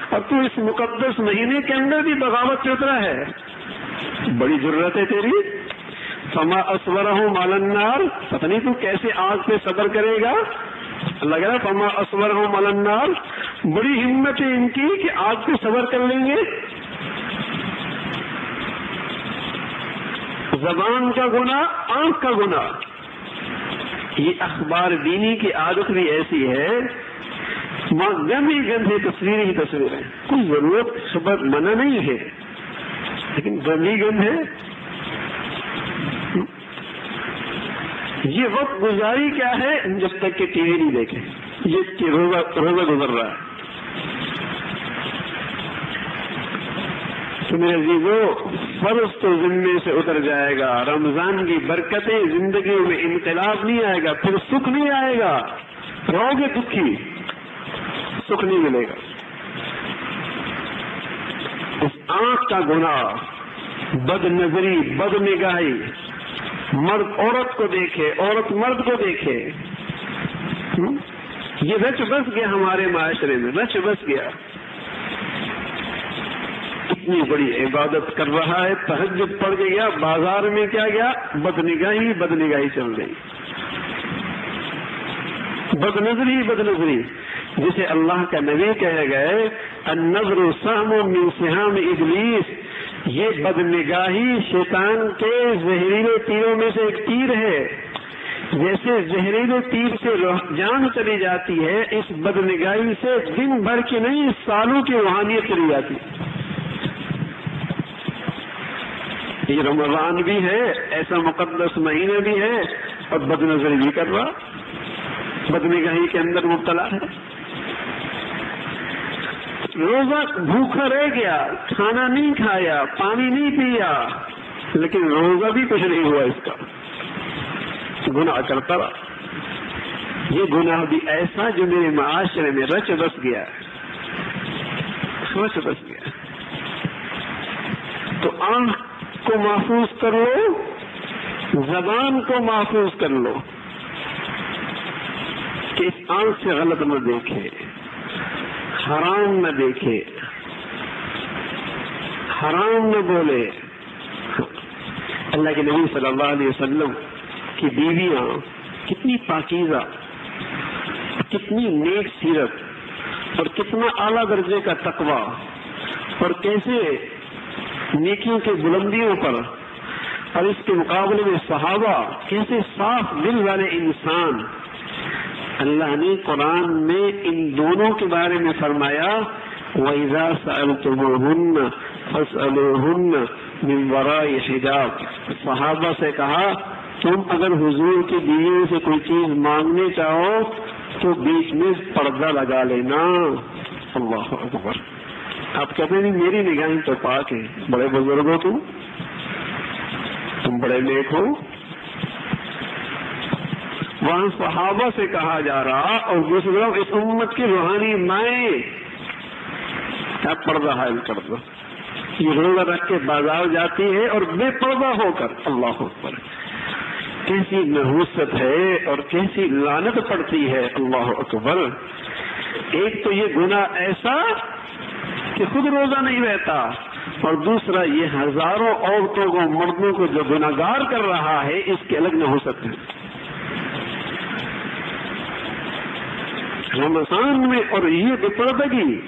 اور تو اس مقدس مہینے کے اندر بھی بغاوت چل رہا ہے. بڑی ضرورت ہے تیری. فما اصبرهم علی النار، پتہ نہیں تو کیسے آگ پہ صبر کرے گا. اللہ کہہ رہا فما اصبرهم علی النار، بڑی ہمت ہے ان کی کہ آگ پہ صبر کر لیں گے. زبان کا گناہ، آنکھ کا گناہ. یہ اخبار بینی کی عادت بھی ایسی ہے، گندی گندی تصویریں ہی تصویریں. کوئی ضرورت خبر منع نہیں ہے، لیکن گندی گند ہے. یہ وقت گزاری کیا ہے جب تک کہ ٹی وی نہیں دیکھے، یہ کہ روزہ گزر رہا ہے. تو میرے عزیزو، فرض تو ذمے سے اتر جائے گا. رمضان کی برکتیں زندگی میں انقلاب نہیں آئے گا، پھر سکھ نہیں آئے گا، رہو گے دکھی، سکھ نہیں ملے گا. اس آنکھ کا گناہ، بد نظری، بد نگاہی، مرد عورت کو دیکھے، عورت مرد کو دیکھے، یہ رچ بس گیا ہمارے معاشرے میں، رچ بس گیا. اتنی بڑی عبادت کر رہا ہے، تہجد پڑھ کے گیا، بازار میں کیا گیا، بد نگاہی چل رہی، بد نظری. جسے اللہ کا نبی کہے گئے النظر سہم من سہام ابلیس، یہ بد نگاہی شیطان کے زہریلے تیروں میں سے ایک تیر ہے. جیسے زہریلے تیر سے جان چلی جاتی ہے، اس بد نگاہی سے دن بھر کی نہیں سالوں کی روحانیت چلی جاتی. یہ رمضان بھی ہے، ایسا مقدس مہینہ بھی ہے، اور بد نظری بھی کر رہا، بد نگاہی کے اندر مبتلا ہے. روزہ بھوکا رہ گیا، کھانا نہیں کھایا، پانی نہیں پیا، لیکن روزہ بھی کچھ نہیں ہوا، اس کا گناہ کرتا رہا. یہ گناہ بھی ایسا جو میرے معاشرے میں رچ بس گیا. تو آنکھ کو محفوظ کر لو، زبان کو محفوظ کر لو کہ اس آنکھ سے غلط نہ دیکھے، حرام نہ دیکھے، حرام نہ بولے. اللہ کے نبی صلی اللہ علیہ وسلم کی بیویاں کتنی پاکیزہ، کتنی نیک سیرت اور کتنا اعلیٰ درجے کا تقوی، اور کیسے نیکیوں کے بلندیوں پر، اور اس کے مقابلے میں صحابہ کیسے صاف دل والے انسان. اللہ نے قرآن میں ان دونوں کے بارے میں فرمایا وَإِذَا سَأَلْتُمُوهُنَّ فَاسْأَلُوهُنَّ مِنْ وَرَاءِ حِجَابٍ. صحابہ سے کہا تم اگر حضور کی بیویوں سے کوئی چیز مانگنے چاہو تو بیچ میں پردہ لگا لینا. اللہ اکبر. آپ کہتے ہیں میری نگاہیں تو پاک ہے، بڑے بزرگ ہو تم بڑے نیک ہو. وہاں صحابہ سے کہا جا رہا، اور دوسرا اس امت کی روحانی مائیں آپ پردہ حائل کر دو. یہ روزہ رکھ کے بازار جاتی ہے اور بے پردہ ہو کر، اللہ اکبر، کیسی نحوست ہے اور کیسی لعنت پڑتی ہے. اللہ اکبر. ایک تو یہ گناہ ایسا کہ خود روزہ نہیں رہتا، اور دوسرا یہ ہزاروں عورتوں کو، مردوں کو جو گناہگار کر رہا ہے، اس کے الگ نہ ہو سکتے. رمضان میں اور یہ بے پردگی،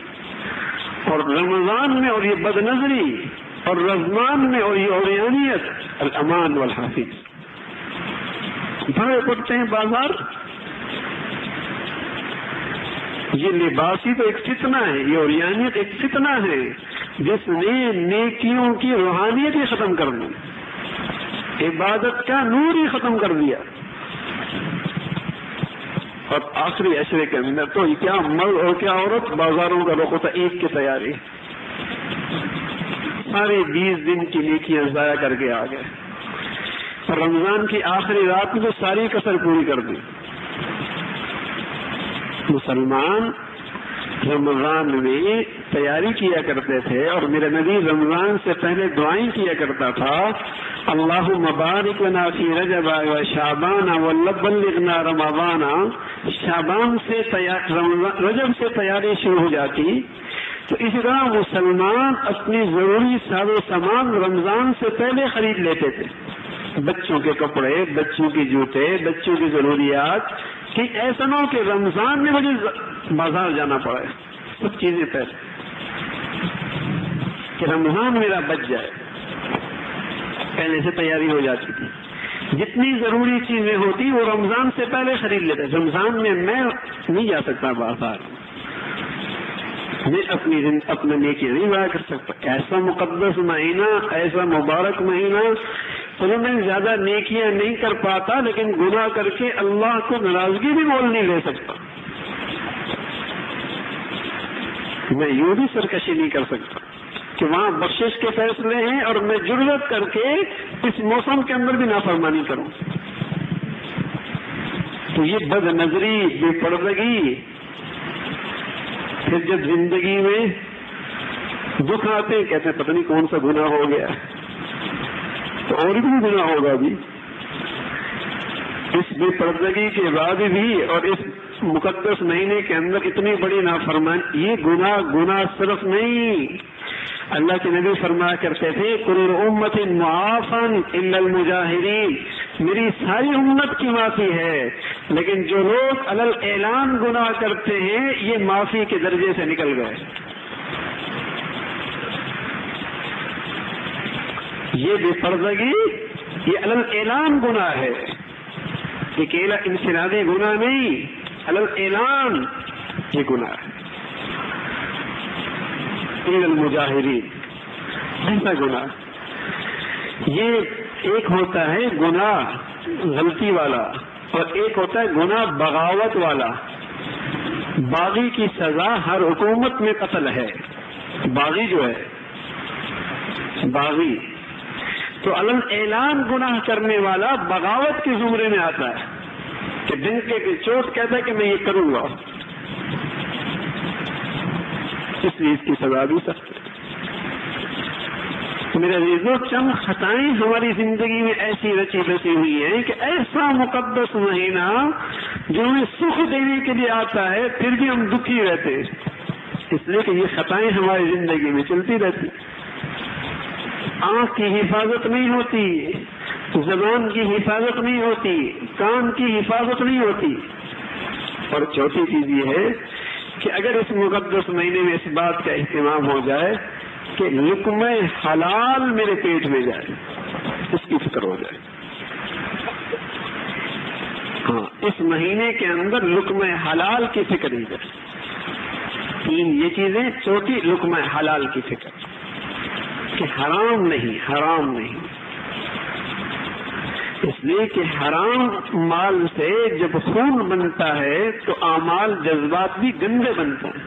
اور رمضان میں اور یہ بد نظری، اور رمضان میں اور یہ عریانیت، الامان والحافظ. بھرے پڑتے ہیں بازار. یہ لباس ہی تو ایک فتنہ ہے، یہ عریانیت ایک فتنہ ہے جس نے نیکیوں کی روحانیت ہی ختم کر دی، عبادت کا نور ہی ختم کر دیا. اور آخری عشرے کے اندر تو کیا مرد اور کیا عورت بازاروں کا رخ ہوتا، عید کی تیاری، سارے 20 دن کی نیکیاں ضائع کر کے آ گئے، اور رمضان کی آخری رات میں تو ساری کسر پوری کر دی۔ مسلمان رمضان میں تیاری کیا کرتے تھے، اور میرے نبی رمضان سے پہلے دعائیں کیا کرتا تھا، اللہم بارک لنا فی رجب و شعبان وبلغنا رمضان۔ شعبان سے رجب سے تیاری شروع ہو جاتی، تو اسی طرح مسلمان اپنی ضروری ساز و سامان رمضان سے پہلے خرید لیتے تھے، بچوں کے کپڑے، بچوں کے جوتے، بچوں کی ضروریات، کہ ایسا نہ ہو کہ رمضان میں مجھے بازار جانا پڑے، سب چیزیں پہلے کہ رمضان میرا بچ جائے، پہلے سے تیاری ہو جاتی تھی۔ جتنی ضروری چیزیں ہوتی وہ رمضان سے پہلے خرید لیتے۔ رمضان میں میں نہیں جا سکتا بازار، میں اپنا نیکی نہیں ضائع کر سکتا، ایسا مقدس مہینہ، ایسا مبارک مہینہ، چلو میں زیادہ نیکیاں نہیں کر پاتا، لیکن گناہ کر کے اللہ کو ناراضگی بھی مول نہیں لے سکتا، میں یوں بھی سرکشی نہیں کر سکتا کہ وہاں بخشش کے فیصلے ہیں اور میں جرأت کر کے اس موسم کے اندر بھی نافرمانی کروں۔ تو یہ بد نظری، بے پردگی، پھر جب زندگی میں دکھ آتے کہتے ہیں پتہ نہیں کون سا گناہ ہو گیا، تو اور بھی گناہ ہوگا بھی، اس بے پردگی کے بعد بھی، اور اس مقدس مہینے کے اندر اتنی بڑی نافرمانی، یہ گناہ صرف نہیں، اللہ کے نبی فرمایا کرتے تھے کل امت معافا الا المجاہرین، میری ساری امت کی معافی ہے، لیکن جو لوگ علی الاعلان گناہ کرتے ہیں یہ معافی کے درجے سے نکل گئے۔ یہ بے پردگی، یہ علی الاعلان گناہ ہے، اکیلا انفرادی گناہ نہیں، علی الاعلان یہ گناہ ہے۔ المجاہرین ایسا گناہ، یہ ایک ہوتا ہے گناہ غلطی والا، اور ایک ہوتا ہے گناہ بغاوت والا۔ باغی کی سزا ہر حکومت میں قتل ہے، باغی جو ہے باغی، تو علن اعلان گناہ کرنے والا بغاوت کے زمرے میں آتا ہے، کہ ڈنکے کی چوٹ کہتا ہے کہ میں یہ کروں گا، اس لیے اس کی سزا بھی سخت ہے۔ میرے عزیزو، چند خطائیں ہماری زندگی میں ایسی رچی بسی ہوئی ہیں کہ ایسا مقدس مہینہ جو ہمیں سکھ دینے کے لیے آتا ہے، پھر بھی ہم دکھی رہتے، اس لیے کہ یہ خطائیں ہماری زندگی میں چلتی رہتی۔ آنکھ کی حفاظت نہیں ہوتی، زبان کی حفاظت نہیں ہوتی، کان کی حفاظت نہیں ہوتی، اور چوتھی چیز یہ ہے کہ اگر اس مقدس مہینے میں اس بات کا اہتمام ہو جائے کہ لقمہ حلال میرے پیٹ میں جائے، اس کی فکر ہو جائے۔ ہاں، اس مہینے کے اندر لقمہ حلال کی فکر ہی جائے۔ تین یہ چیزیں، چوتھی لقمہ حلال کی فکر، کہ حرام نہیں، حرام نہیں، اس لیے کہ حرام مال سے جب خون بنتا ہے تو اعمال، جذبات بھی گندے بنتے ہیں۔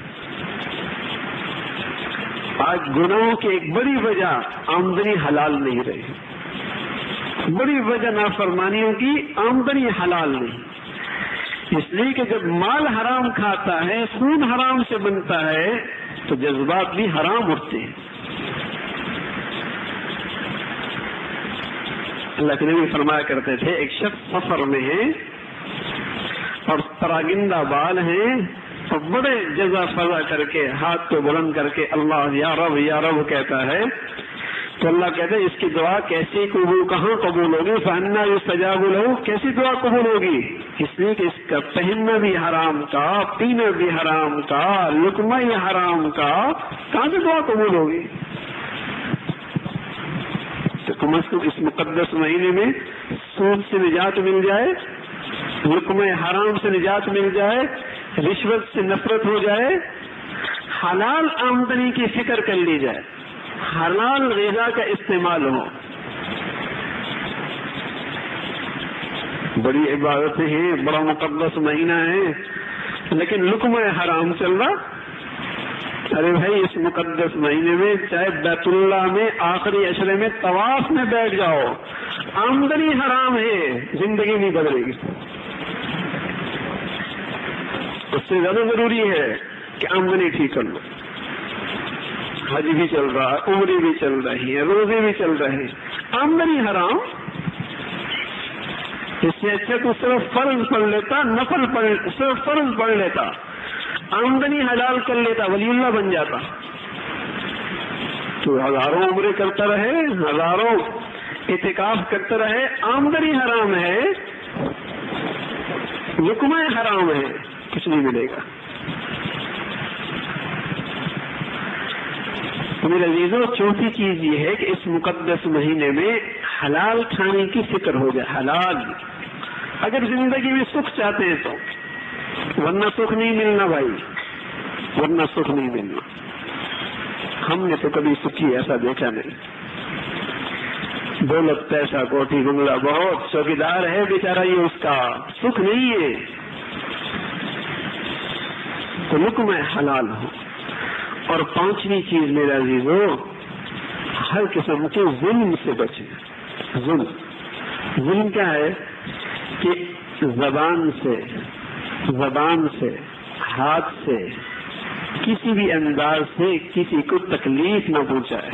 آج گناہوں کی ایک بڑی وجہ آمدنی حلال نہیں رہی، بڑی وجہ نافرمانیوں کی آمدنی حلال نہیں، اس لیے کہ جب مال حرام کھاتا ہے، خون حرام سے بنتا ہے، تو جذبات بھی حرام اٹھتے ہیں۔ اللہ کے نبی فرمایا کرتے تھے ایک شخص سفر میں ہے اور پراگندہ بال ہیں، اور بڑے جزا فضا کر کے ہاتھ کو بلند کر کے اللہ یا رب یا رب کہتا ہے، تو اللہ کہتے ہیں اس کی دعا کیسی قبول، کہاں قبول ہوگی؟ فَأَنَّىٰ يُسْتَجَابُ لَهُ، کیسی دعا قبول ہوگی؟ اس لیے کہ اس کا پہننا بھی حرام کا، پینا بھی حرام کا، لقمہ ہی حرام کا، کہاں سے دعا قبول ہوگی؟ تو کم از کم اس مقدس مہینے میں سود سے نجات مل جائے، لقمہ حرام سے نجات مل جائے، رشوت سے نفرت ہو جائے، حلال آمدنی کی فکر کر لی جائے، حلال غذا کا استعمال ہو۔ بڑی عبادتیں ہیں، بڑا مقدس مہینہ ہے، لیکن لقمہ حرام چل رہا۔ ارے بھائی اس مقدس مہینے میں چاہے بیت اللہ میں آخری عشرے میں طواف میں بیٹھ جاؤ، آمدنی حرام ہے، زندگی نہیں بدلے گی۔ اس سے زیادہ ضروری ہے کہ آمدنی ٹھیک کر لو۔ حج بھی چل رہا ہے، عمرے بھی چل رہی ہے، روزے بھی چل رہے ہیں، آمدنی حرام۔ اس سے اچھا تو صرف فرض پڑھ لیتا، نفل صرف فرض پڑھ لیتا، آمدنی حلال کر لیتا، ولی اللہ بن جاتا۔ تو ہزاروں عمرے کرتا رہے، ہزاروں اعتکاف کرتا رہے، آمدنی حرام ہے، لقمہ حرام ہے، کچھ نہیں ملے گا۔ میرے عزیزوں، چوتھی چیز یہ ہے کہ اس مقدس مہینے میں حلال کھانے کی فکر ہو جائے، حلال۔ اگر زندگی میں سکھ چاہتے ہیں تو، ورنہ سکھ نہیں ملنا بھائی، ورنہ سکھ نہیں ملنا۔ ہم نے تو کبھی سکھی ایسا دیکھا نہیں، دولت پیسہ کوٹھی بنگلہ بہت، چوکیدار ہے بیچارہ یہ، اس کا سکھ نہیں ہے۔ تو لقمہ حلال ہو۔ اور پانچویں چیز میرے عزیزو، ہر قسم کے ظلم سے بچے۔ ظلم کیا ہے کہ زبان سے، ہاتھ سے، کسی بھی انداز سے کسی کو تکلیف نہ پہنچائے۔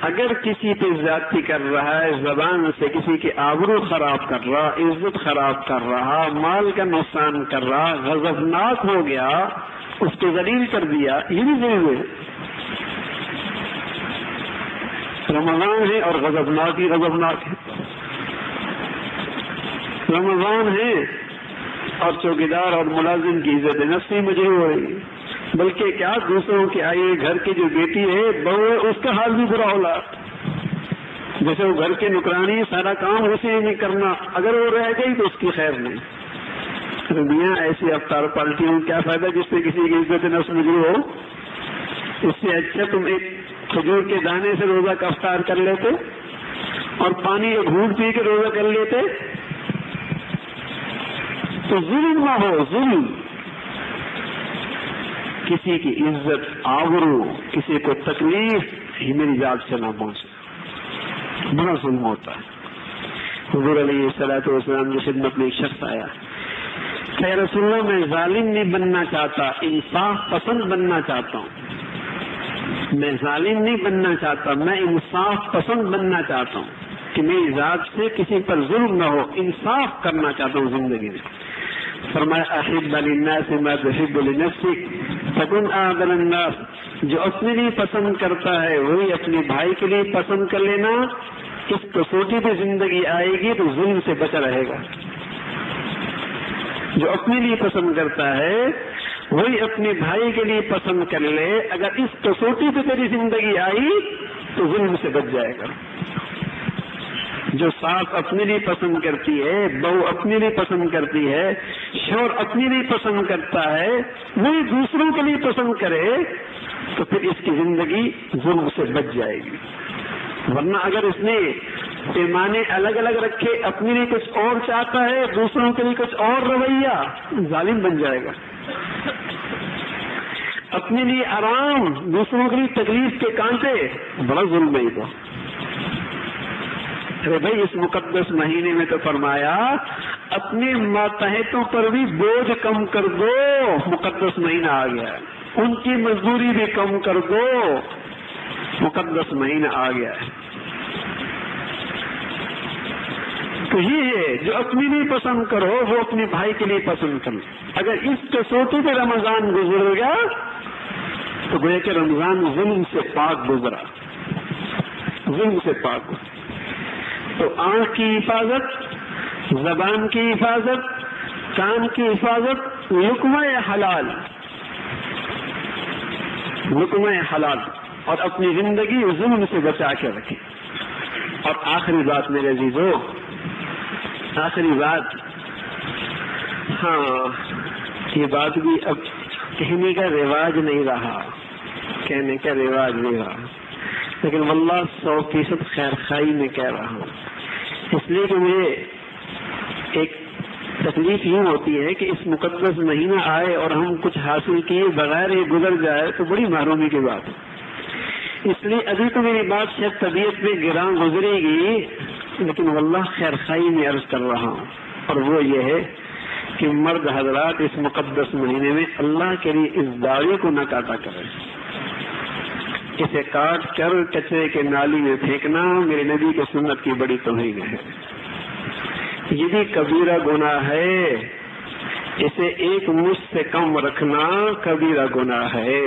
اگر کسی پہ زیادتی کر رہا ہے، زبان سے کسی کی آبرو خراب کر رہا، عزت خراب کر رہا، مال کا نقصان کر رہا، غضبناک ہو گیا، اس کو ذلیل کر دیا، یہ بھی ظلم ہے۔ رمضان ہے اور غضبناک ہی غضبناک ہے، رمضان ہے اور چوکیدار اور ملازم کی عزت نفس ہی مجھے ہو رہی، بلکہ کیا دوسروں کے آئے گھر کی جو بیٹی ہے، بہو ہے، اس کا حال بھی برا ہوگا۔ جیسے وہ گھر کے نکرانی، سارا کام اسے نہیں کرنا، اگر وہ رہ گئی تو اس کی خیر نہیں۔ میاں ایسی افطار پالٹی ہوں، کیا فائدہ جس سے کسی کی عزت نفس مجھے ہو؟ اس سے اچھا تم ایک کھجور کے دانے سے روزہ کا افطار کر لیتے اور پانی کا گھونٹ پی کے روزہ کر لیتے، تو ظلم نہ ہو۔ ظلم، کسی کی عزت، آبرو، کسی کو تکلیف ہی میری ذات سے نہ پہنچے، بڑا ظلم ہوتا ہے۔ حضور علیہ الصلوۃ والسلام کی خدمت میں ایک شخص آیا کہ یا رسول اللہ، میں ظالم نہیں بننا چاہتا، انصاف پسند بننا چاہتا ہوں۔ میں ظالم نہیں بننا چاہتا، میں انصاف پسند بننا چاہتا ہوں کہ میری ذات سے کسی پر ظلم نہ ہو، انصاف کرنا چاہتا ہوں زندگی میں۔ فرمایا احب للناس ما تحب لنفسک فکن اعدل الناس، جو اپنے لیے پسند کرتا ہے وہی اپنے بھائی کے لیے پسند کر لینا۔ اس کسوٹی پہ زندگی آئے گی تو ظلم سے بچا رہے گا۔ جو اپنے لیے پسند کرتا ہے وہی اپنے بھائی کے لیے پسند کر لے، اگر اس کسوٹی پہ تیری زندگی آئی تو ظلم سے بچ جائے گا۔ جو ساس اپنے لیے پسند کرتی ہے، بہو اپنے لیے پسند کرتی ہے، شوہر اپنے لیے پسند کرتا ہے، وہی دوسروں کے لیے پسند کرے تو پھر اس کی زندگی ظلم سے بچ جائے گی۔ ورنہ اگر اس نے پیمانے الگ الگ رکھے، اپنے لیے کچھ اور چاہتا ہے، دوسروں کے لیے کچھ اور رویہ، ظالم بن جائے گا۔ اپنے لیے آرام، دوسروں کے لیے تکلیف کے کانٹے، بڑا ظلم ہے۔ تو ارے بھائی اس مقدس مہینے میں تو فرمایا اپنے ماتحتوں پر بھی بوجھ کم کر دو، مقدس مہینہ آ گیا ہے، ان کی مزدوری بھی کم کر دو، مقدس مہینہ آ گیا ہے۔ تو یہ ہے جو اپنے لیے پسند کرو وہ اپنے بھائی کے لیے پسند کرو۔ اگر اس کسوٹی پہ رمضان گزر گیا تو گویا کہ رمضان ظلم سے پاک گزرا، ظلم سے پاک گزرا۔ تو آنکھ کی حفاظت، زبان کی حفاظت، کان کی حفاظت، لقمہ حلال، لقمہ حلال، اور اپنی زندگی ظلم سے بچا کے رکھیں۔ اور آخری بات میرے عزیزو، آخری بات، ہاں یہ بات بھی اب کہنے کا رواج نہیں رہا، کہنے کا رواج نہیں رہا، لیکن واللہ 100% خیر خائی میں کہہ رہا ہوں اس لیے کہ مجھے ایک تکلیف یوں ہوتی ہے کہ اس مقدس مہینہ آئے اور ہم کچھ حاصل کیے بغیر یہ گزر جائے تو بڑی محرومی کی بات ہے۔ اس لیے ابھی تو میری بات شاید طبیعت میں گراں گزرے گی، لیکن واللہ خیر خائی میں عرض کر رہا ہوں، اور وہ یہ ہے کہ مرد حضرات اس مقدس مہینے میں اللہ کے لیے اس داڑھی کو نہ کاٹا کرے، اسے کاٹ کر کچرے کے نالی میں پھینکنا میرے نبی کی سنت کی بڑی توہین ہے۔ یہ بھی کبیرہ گناہ ہے، اسے ایک مشت سے کم رکھنا کبیرہ گناہ ہے،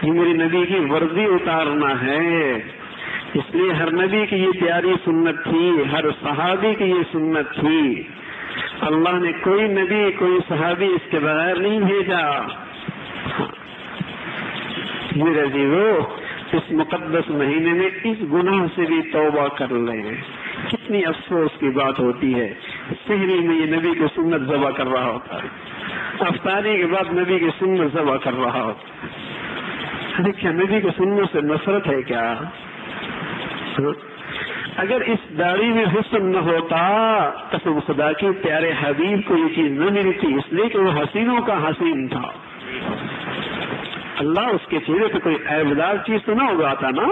یہ میرے نبی کی وردی اتارنا ہے۔ اس لیے ہر نبی کی یہ پیاری سنت تھی، ہر صحابی کی یہ سنت تھی، اللہ نے کوئی نبی کوئی صحابی اس کے بغیر نہیں بھیجا۔ میرے عزیزو، اس مقدس مہینے میں اس گناہ سے بھی توبہ کر لیں۔ کتنی افسوس کی بات ہوتی ہے، سحری میں یہ نبی کی سنت ذبح کر رہا ہوتا ہے، افطاری کے بعد نبی کی سنت ذبح کر رہا ہوتا ہے۔ کیا نبی کی سنت سے نفرت ہے کیا؟ اگر اس داڑھی میں حسن نہ ہوتا، قسم خدا کی پیارے حبیب کو یہ چیز نہ ملتی، اس لیے کہ وہ حسینوں کا حسین تھا۔ اللہ اس کے چہرے پہ کوئی عیبدار چیز تو نہ اگاتا نا،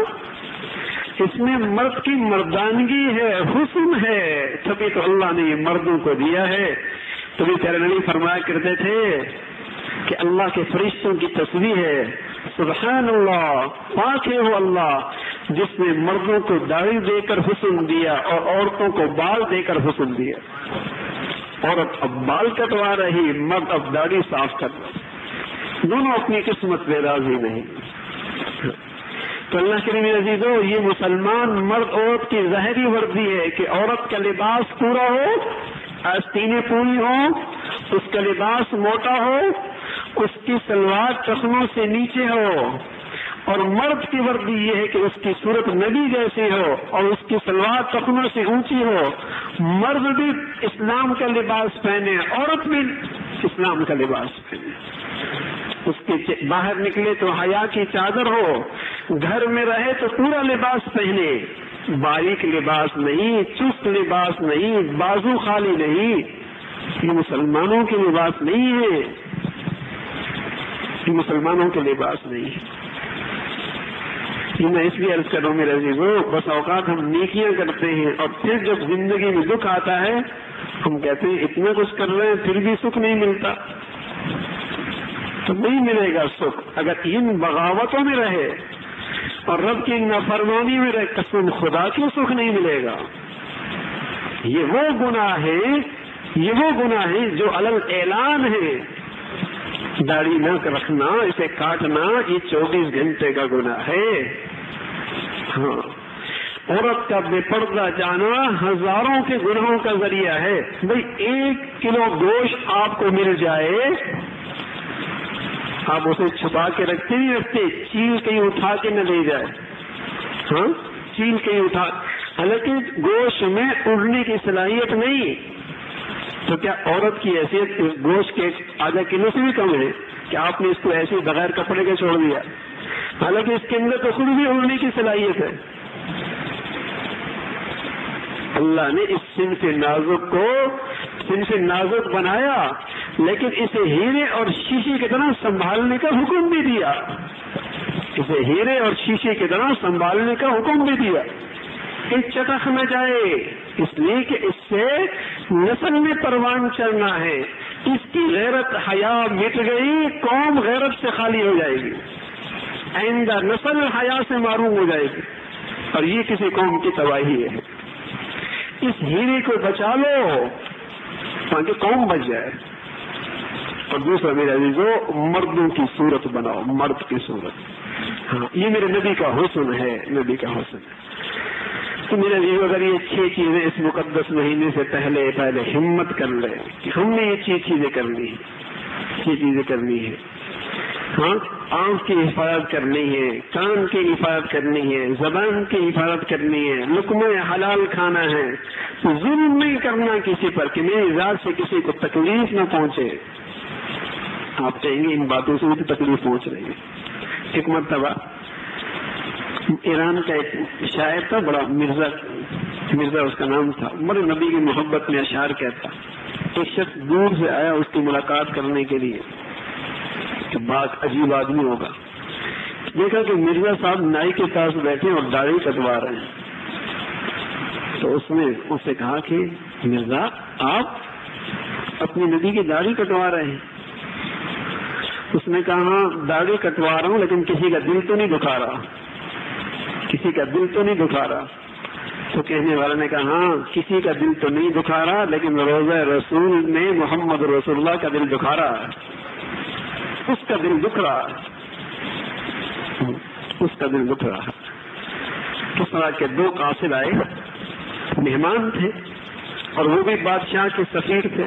اس میں مرد کی مردانگی ہے، حسن ہے، تبھی تو اللہ نے یہ مردوں کو دیا ہے۔ تبھی پیارے نبی فرمایا کرتے تھے کہ اللہ کے فرشتوں کی تسبیح ہے، سبحان اللہ، پاک ہے وہ اللہ جس نے مردوں کو داڑھی دے کر حسن دیا اور عورتوں کو بال دے کر حسن دیا۔ عورت اب بال کٹوا رہی، مرد اب داڑھی صاف کر رہا، دونوں اپنی قسمت میں راضی نہیں۔ تو اللہ کے نبی عزیزو، یہ مسلمان مرد عورت کی ظاہری وردی ہے کہ عورت کا لباس پورا ہو، آستینیں پوری ہوں، اس کا لباس موٹا ہو، اس کی سلوار ٹخنوں سے نیچے ہو، اور مرد کی وردی یہ ہے کہ اس کی صورت نبی جیسی ہو اور اس کی سلوار ٹخنوں سے اونچی ہو۔ مرد بھی اسلام کا لباس پہنے، عورت بھی اسلام کا لباس پہنے، اس کے باہر نکلے تو حیا کی چادر ہو، گھر میں رہے تو پورا لباس پہنے، باریک لباس نہیں، چست لباس نہیں، بازو خالی نہیں، یہ مسلمانوں کے لباس نہیں ہے، یہ مسلمانوں کے لباس نہیں ہے۔ یہ میں اس لیے عرض کر رہا ہوں میرے عزیزو، بس اوقات ہم نیکیاں کرتے ہیں اور پھر جب زندگی میں دکھ آتا ہے ہم کہتے ہیں اتنا کچھ کر رہے ہیں پھر بھی سکھ نہیں ملتا، تو نہیں ملے گا سکھ اگر ان بغاوتوں میں رہے اور رب کی نافرمانی میں رہے، قسم خدا کی سکھ نہیں ملے گا۔ یہ وہ گناہ ہے جو علل اعلان ہے، داڑھی نہ رکھنا، اسے کاٹنا، یہ 24 گھنٹے کا گناہ ہے۔ ہاں، عورت کا بے پردہ جانا ہزاروں کے گناہوں کا ذریعہ ہے۔ بھئی 1 کلو گوشت آپ کو مل جائے، آپ اسے چھپا کے رکھتے نہیں رکھتے، چیل کہیں اٹھا کے نہ لے جائے، ہاں چیل کہیں اٹھا، حالانکہ گوشت میں اڑنے کی صلاحیت نہیں، تو کیا عورت کی حیثیت اس گوشت کے آدھا کلو سے بھی کم ہے کہ آپ نے اس کو ایسے بغیر کپڑے کے چھوڑ دیا، حالانکہ اس کے اندر تو خود بھی اڑنے کی صلاحیت ہے۔ اللہ نے اس صنف نازک بنایا، لیکن اسے ہیرے اور شیشے کی طرح سنبھالنے کا حکم بھی دیا، اسے ہیرے اور شیشے کی طرح سنبھالنے کا حکم بھی دیا، ایک چٹخ نہ جائے، اس لیے کہ اس سے نسل میں پروان چڑھنا ہے، اس کی غیرت حیا مٹ گئی، قوم غیرت سے خالی ہو جائے گی، آئندہ نسل حیا سے معروم ہو جائے گی، اور یہ کسی قوم کی تباہی ہے۔ اس ہیرے کو بچا لو تاکہ قوم بچ جائے۔ اور دوسرا میرے عزیزو، مردوں کی صورت بناؤ، مرد کی صورت، ہاں یہ میرے نبی کا حسن ہے، نبی کا حسن ہے۔ تو میرے عزیزو، اگر یہ 6 چیزیں اس مقدس مہینے سے پہلے ہمت کر لیں کہ ہم نے یہ چیزیں کرنی ہے، یہ چیزیں کرنی ہے، ہاں آنکھ کی حفاظت کرنی ہے، کان کی حفاظت کرنی ہے، زبان کی حفاظت کرنی ہے، لقمہ حلال کھانا ہے، ظلم نہیں کرنا کسی پر کہ میری ذات سے کسی کو تکلیف نہ پہنچے۔ آپ کہیں گے ان باتوں سے بھی تکلیف پہنچ رہی ہے۔ ایک مرتبہ ایران کا ایک شاعر تھا، بڑا مرزا مرزا اس کا نام تھا، بڑے نبی کی محبت میں اشعار کہتا. ایک شخص دور سے آیا اس کی ملاقات کرنے کے لیے کہ بات عجیب آدمی ہوگا. دیکھا کہ مرزا صاحب نائی کے پاس بیٹھے اور داڑھی کٹوا رہے ہیں. تو اس نے اس سے کہا کہ مرزا آپ اپنی نبی کی داڑھی کٹوا رہے ہیں؟ اس نے کہا داڑھی کٹوا رہا ہوں لیکن کسی کا دل تو نہیں دکھا رہا، کسی کا دل تو نہیں دکھا رہا. تو کہنے والے نے کہا ہاں کسی کا دل تو نہیں دکھا رہا لیکن روضہ رسول میں محمد رسول اللہ کا دل دکھا رہا ہے، اس کا دل دکھ رہا ہے، اس کا دل دکھ رہا ہے. اس طرح کے دو قاصد آئے، مہمان تھے اور وہ بھی بادشاہ کے سفیر تھے،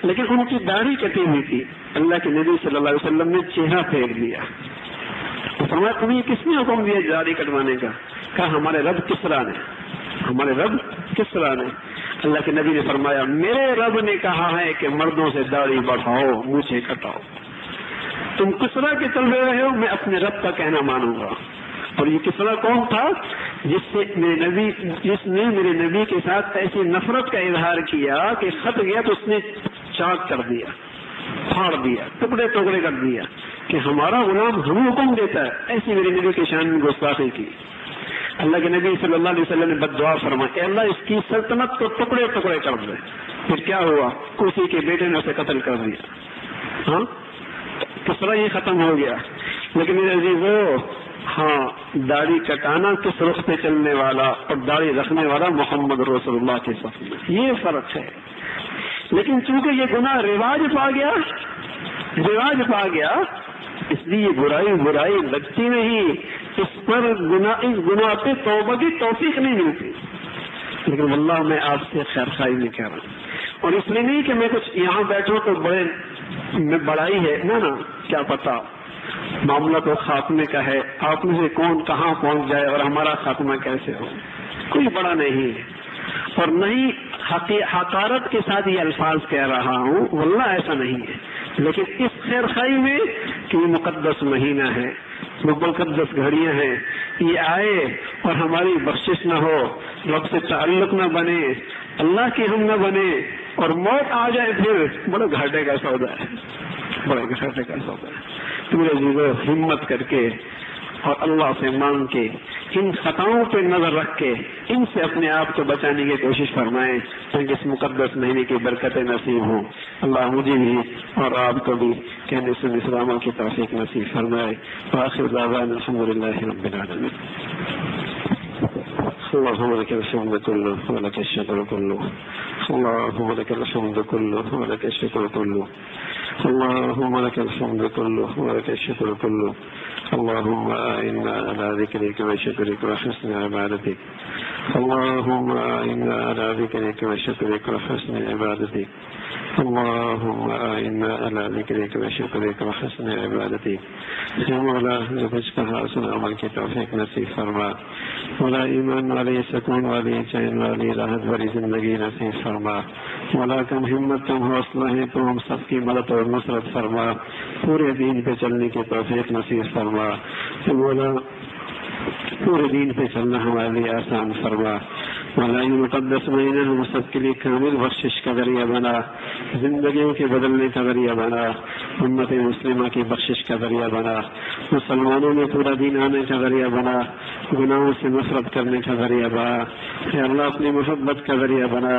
لیکن ان کی داڑھی کٹی ہوئی تھی. اللہ کے نبی صلی اللہ علیہ وسلم نے چہرہ پھیر دیا. تو فرمایا تمہیں کس نے حکم دیا داڑھی کٹوانے کا؟ کہا ہمارے رب کسرا نے، ہمارے رب کسرا نے. اللہ کے نبی نے فرمایا میرے رب نے کہا ہے کہ مردوں سے داڑھی بڑھاؤ، مونچھیں کٹاؤ. تم کسرا کے چل رہے ہو، میں اپنے رب کا کہنا مانوں گا. اور یہ کسرا کون تھا؟ جس نے میرے نبی کے ساتھ ایسی نفرت کا اظہار کیا کہ خط گیا تو اس نے چاک کر دیا، پھاڑ دیا، ٹکڑے ٹکڑے کر دیا کہ ہمارا غلام ہمیں حکم دیتا ہے. ایسی میرے نبی کی شان میں گستاخی کی. اللہ کے نبی صلی اللہ علیہ وسلم نے بد دعا فرمائی، اے اللہ اس کی سلطنت کو ٹکڑے ٹکڑے کر دے. پھر کیا ہوا؟ اسی کے بیٹے نے اسے قتل کر دیا. ہاں کسرا یہ ختم ہو گیا. لیکن میرے عزیزو، ہاں داڑھی کٹانا کس رخ پہ چلنے والا اور داڑھی رکھنے والا محمد رسول اللہ کے صف میں، یہ فرق ہے. لیکن چونکہ یہ گناہ رواج پا گیا اس لیے برائی لگتی نہیں، اس گناہ پہ توبہ کی توفیق نہیں ملتی. لیکن واللہ میں آپ سے خیر خواہی نہیں کہہ رہا ہوں، اور اس لیے نہیں کہ میں کچھ یہاں بیٹھوں تو بڑائی ہے، نہ کیا پتا معاملہ تو خاتمے کا ہے، آپ میں سے کون کہاں پہنچ جائے اور ہمارا خاتمہ کیسے ہو. کوئی بڑا نہیں ہے، اور نہیں حقارت کے ساتھ یہ الفاظ کہہ رہا ہوں، واللہ ایسا نہیں ہے. لیکن اس خیر خائی میں کہ یہ مقدس مہینہ ہے، مقدس گھڑیاں ہیں، یہ آئے اور ہماری بخشش نہ ہو، رب سے تعلق نہ بنے، اللہ کی ہم نہ بنے اور موت آ جائے، پھر بڑے گھاٹے کا سودا ہے، بڑے گھاٹے کا سودا ہے. تو میرے عزیزو، ہمت کر کے اور اللہ سے مانگ کے، ان خطاؤں پہ نظر رکھ کے ان سے اپنے آپ کو بچانے کی کوشش فرمائیں تاکہ اس مقدس مہینے کی برکتیں نصیب ہوں. اللہ مجھے بھی اور آپ کو بھی کہنے سے اسلام کی توفیق نصیب فرمائے. وآخر دعوانا الحمدللہ رب العالمین. اللهم لك الحمد كله ولك الشكر كله، اللهم لك الحمد كله ولك الشكر كله، اللهم لك الحمد كله ولك الشكر كله. اللهم أعنا على ذكرك وشكرك وحسن عبادتك، اللهم أعنا على ذكرك وشكرك وحسن عبادتك، اللهم أعنا على ذكرك وشكرك وحسن عبادتك. یا مولا جو کچھ کہا سنا عمل کی توفیق نصیب فرما. مولا ایمان والی، سکون والی، چین والی، راحت والی زندگی نصیب فرما. مولا کم ہمت کم حوصلہ ہے تو ہم سب کی مدد اور نصرت فرما. پورے دین پہ چلنے کی توفیق نصیب فرما. مولا پورے دین پہ چلنا ہمارے لیے آسان فرما. مولا یہ مقدس مہینہ ہم سب کے لیے کامل بخشش کا ذریعہ بنا، زندگیوں کے بدلنے کا ذریعہ بنا، امت مسلمہ کی بخشش کا ذریعہ بنا، مسلمانوں میں پورا دین آنے کا ذریعہ بنا، گناہوں سے نفرت کرنے کا ذریعہ بنا. اے اللہ اپنی محبت کا ذریعہ بنا،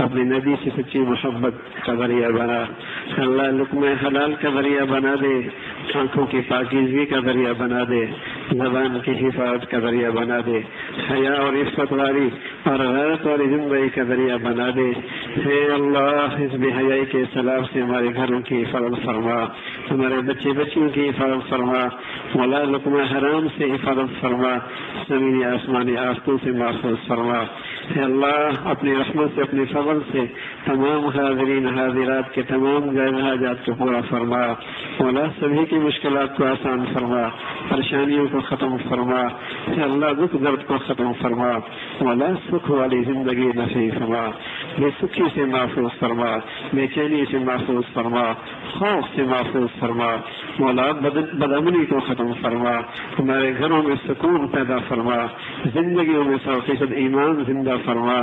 اپنے نبی سے سچی محبت کا ذریعہ بنا. اے اللہ لقمہ حلال کا ذریعہ بنا دے، آنکھوں کی پاکیزگی کا ذریعہ بنا دے، زبان کی حفاظت کا ذریعہ بنا دے، حیا اور عفت والی اور غیرت والی زندگی کا ذریعہ بنا دے. اے اللہ اس بے حیائی کے سلام سے ہمارے گھروں کی حفاظت فرما، ہمارے بچے بچیوں کی حفاظت فرما. مولا لقمہ حرام سے حفاظت فرما، زمینی آسمانی آفتوں سے محفوظ فرما. اے اللہ اپنی رحمت سے، اپنے فضل سے تمام حاضرین حاضرات کے تمام غیر حاجات کو پورا فرما. مولا سبھی کی مشکلات کو آسان فرما، پریشانیوں کو ختم فرما. اے اللہ دکھ درد کو ختم فرما. مولا سکھ والی زندگی نصیب فرما. بے سخی سے محفوظ فرما، بے چینی سے محفوظ فرما، خوف سے محفوظ فرما مولا، بدامنی کو ختم فرما، ہمارے گھروں میں سکون پیدا فرما، زندگیوں میں 100% ایمان زندہ فرما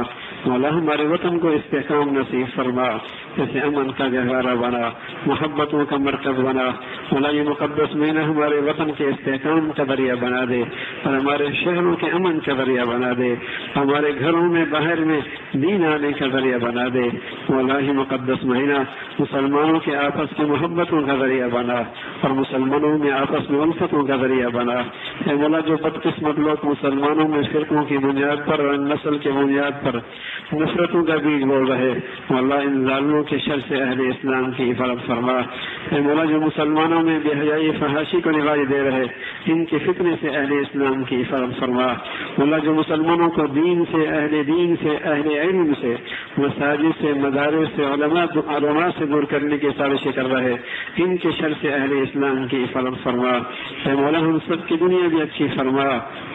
مولا، ہمارے وطن کو استحکام نصیب فرما، جیسے امن کا گہوارہ بنا، محبتوں کا مرکز بنا مولا، یہ مقدس مہینہ ہمارے وطن کے استحکام کا ذریعہ بنا دے اور ہمارے شہروں کے امن کا ذریعہ بنا دے، ہمارے گھروں میں باہر میں دین آنے کا ذریعہ بنا دے مولا، یہ مقدس مہینہ مسلمانوں کے آپس کی محبتوں کا ذریعہ بنا اور مسلمانوں میں آپس میں الفتوں کا ذریعہ بنا۔ اے مولا، جو بدقسمت لوگ مسلمانوں میں فرقوں کی بنیاد پر اور نسل کے بنیاد پر نفرتوں کا بیج بول رہے مولا، ان ظالموں کے شر سے اہل اسلام کی حفاظت فرما۔ اے مولا، جو مسلمانوں میں بے حیائی فحاشی کو نواز دے رہے ان کے فتنے سے اہل اسلام کی حفاظت فرما مولا، جو مسلمانوں کو دین سے، اہل علم سے، مساجد سے، مدارس سے، علماء سے دور کرنے کی سازشیں کر رہے ان کے شر سے اہل اسلام کی حفاظت فرما۔ اے مولا، ہم سب کی دنیا بھی اچھی فرما،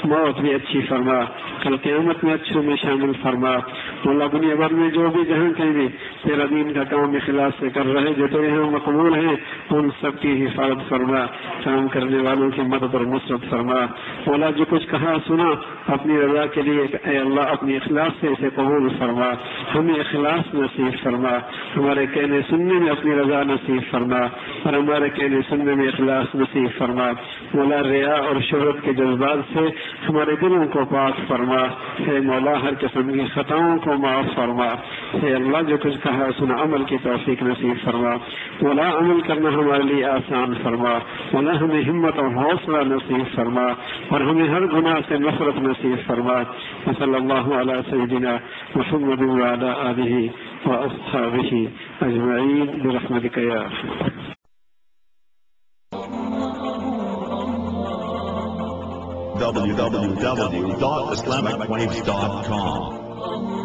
موت بھی اچھی فرما، کل قیامت میں اچھوں میں شامل فرما مولا، دنیا بھر میں جو بھی جہاں کہیں بھی تیرا دین کا کام اخلاص سے کر رہے جو تیرے یہاں مقبول ہیں ان سب کی حفاظت فرما، کام کرنے والوں کی مدد اور نصرت فرما مولا، جو کچھ کہا سنا اپنی رضا کے لیے اے اللہ اپنی اخلاص سے اسے قبول فرما، ہمیں اخلاص نصیب فرما، ہمارے کہنے سننے میں اپنی رضا نصیب فرما اور ہمارے کہنے سننے میں اخلاص نصیب فرما مولا، ریا اور شہرت کے جذبات سے ہمارے دلوں کو پاک فرما، اے مولا ہر قسم کی خطاؤں کو معاف فرما، اے اللہ جو کچھ کہا سنا عمل کی توفیق نصیب فرما مولا، عمل کرنا ہمارے لیے آسان فرما مولا، ہمیں ہمت اور حوصلہ نصیب فرما اور ہمیں ہر گناہ سے نفرت نصیب فرما۔ صلی اللہ علی سیدنا محمد وعلی آلہ واصحابہ اجمعین برحمتک یا ارحم۔ www.islamicwaves.com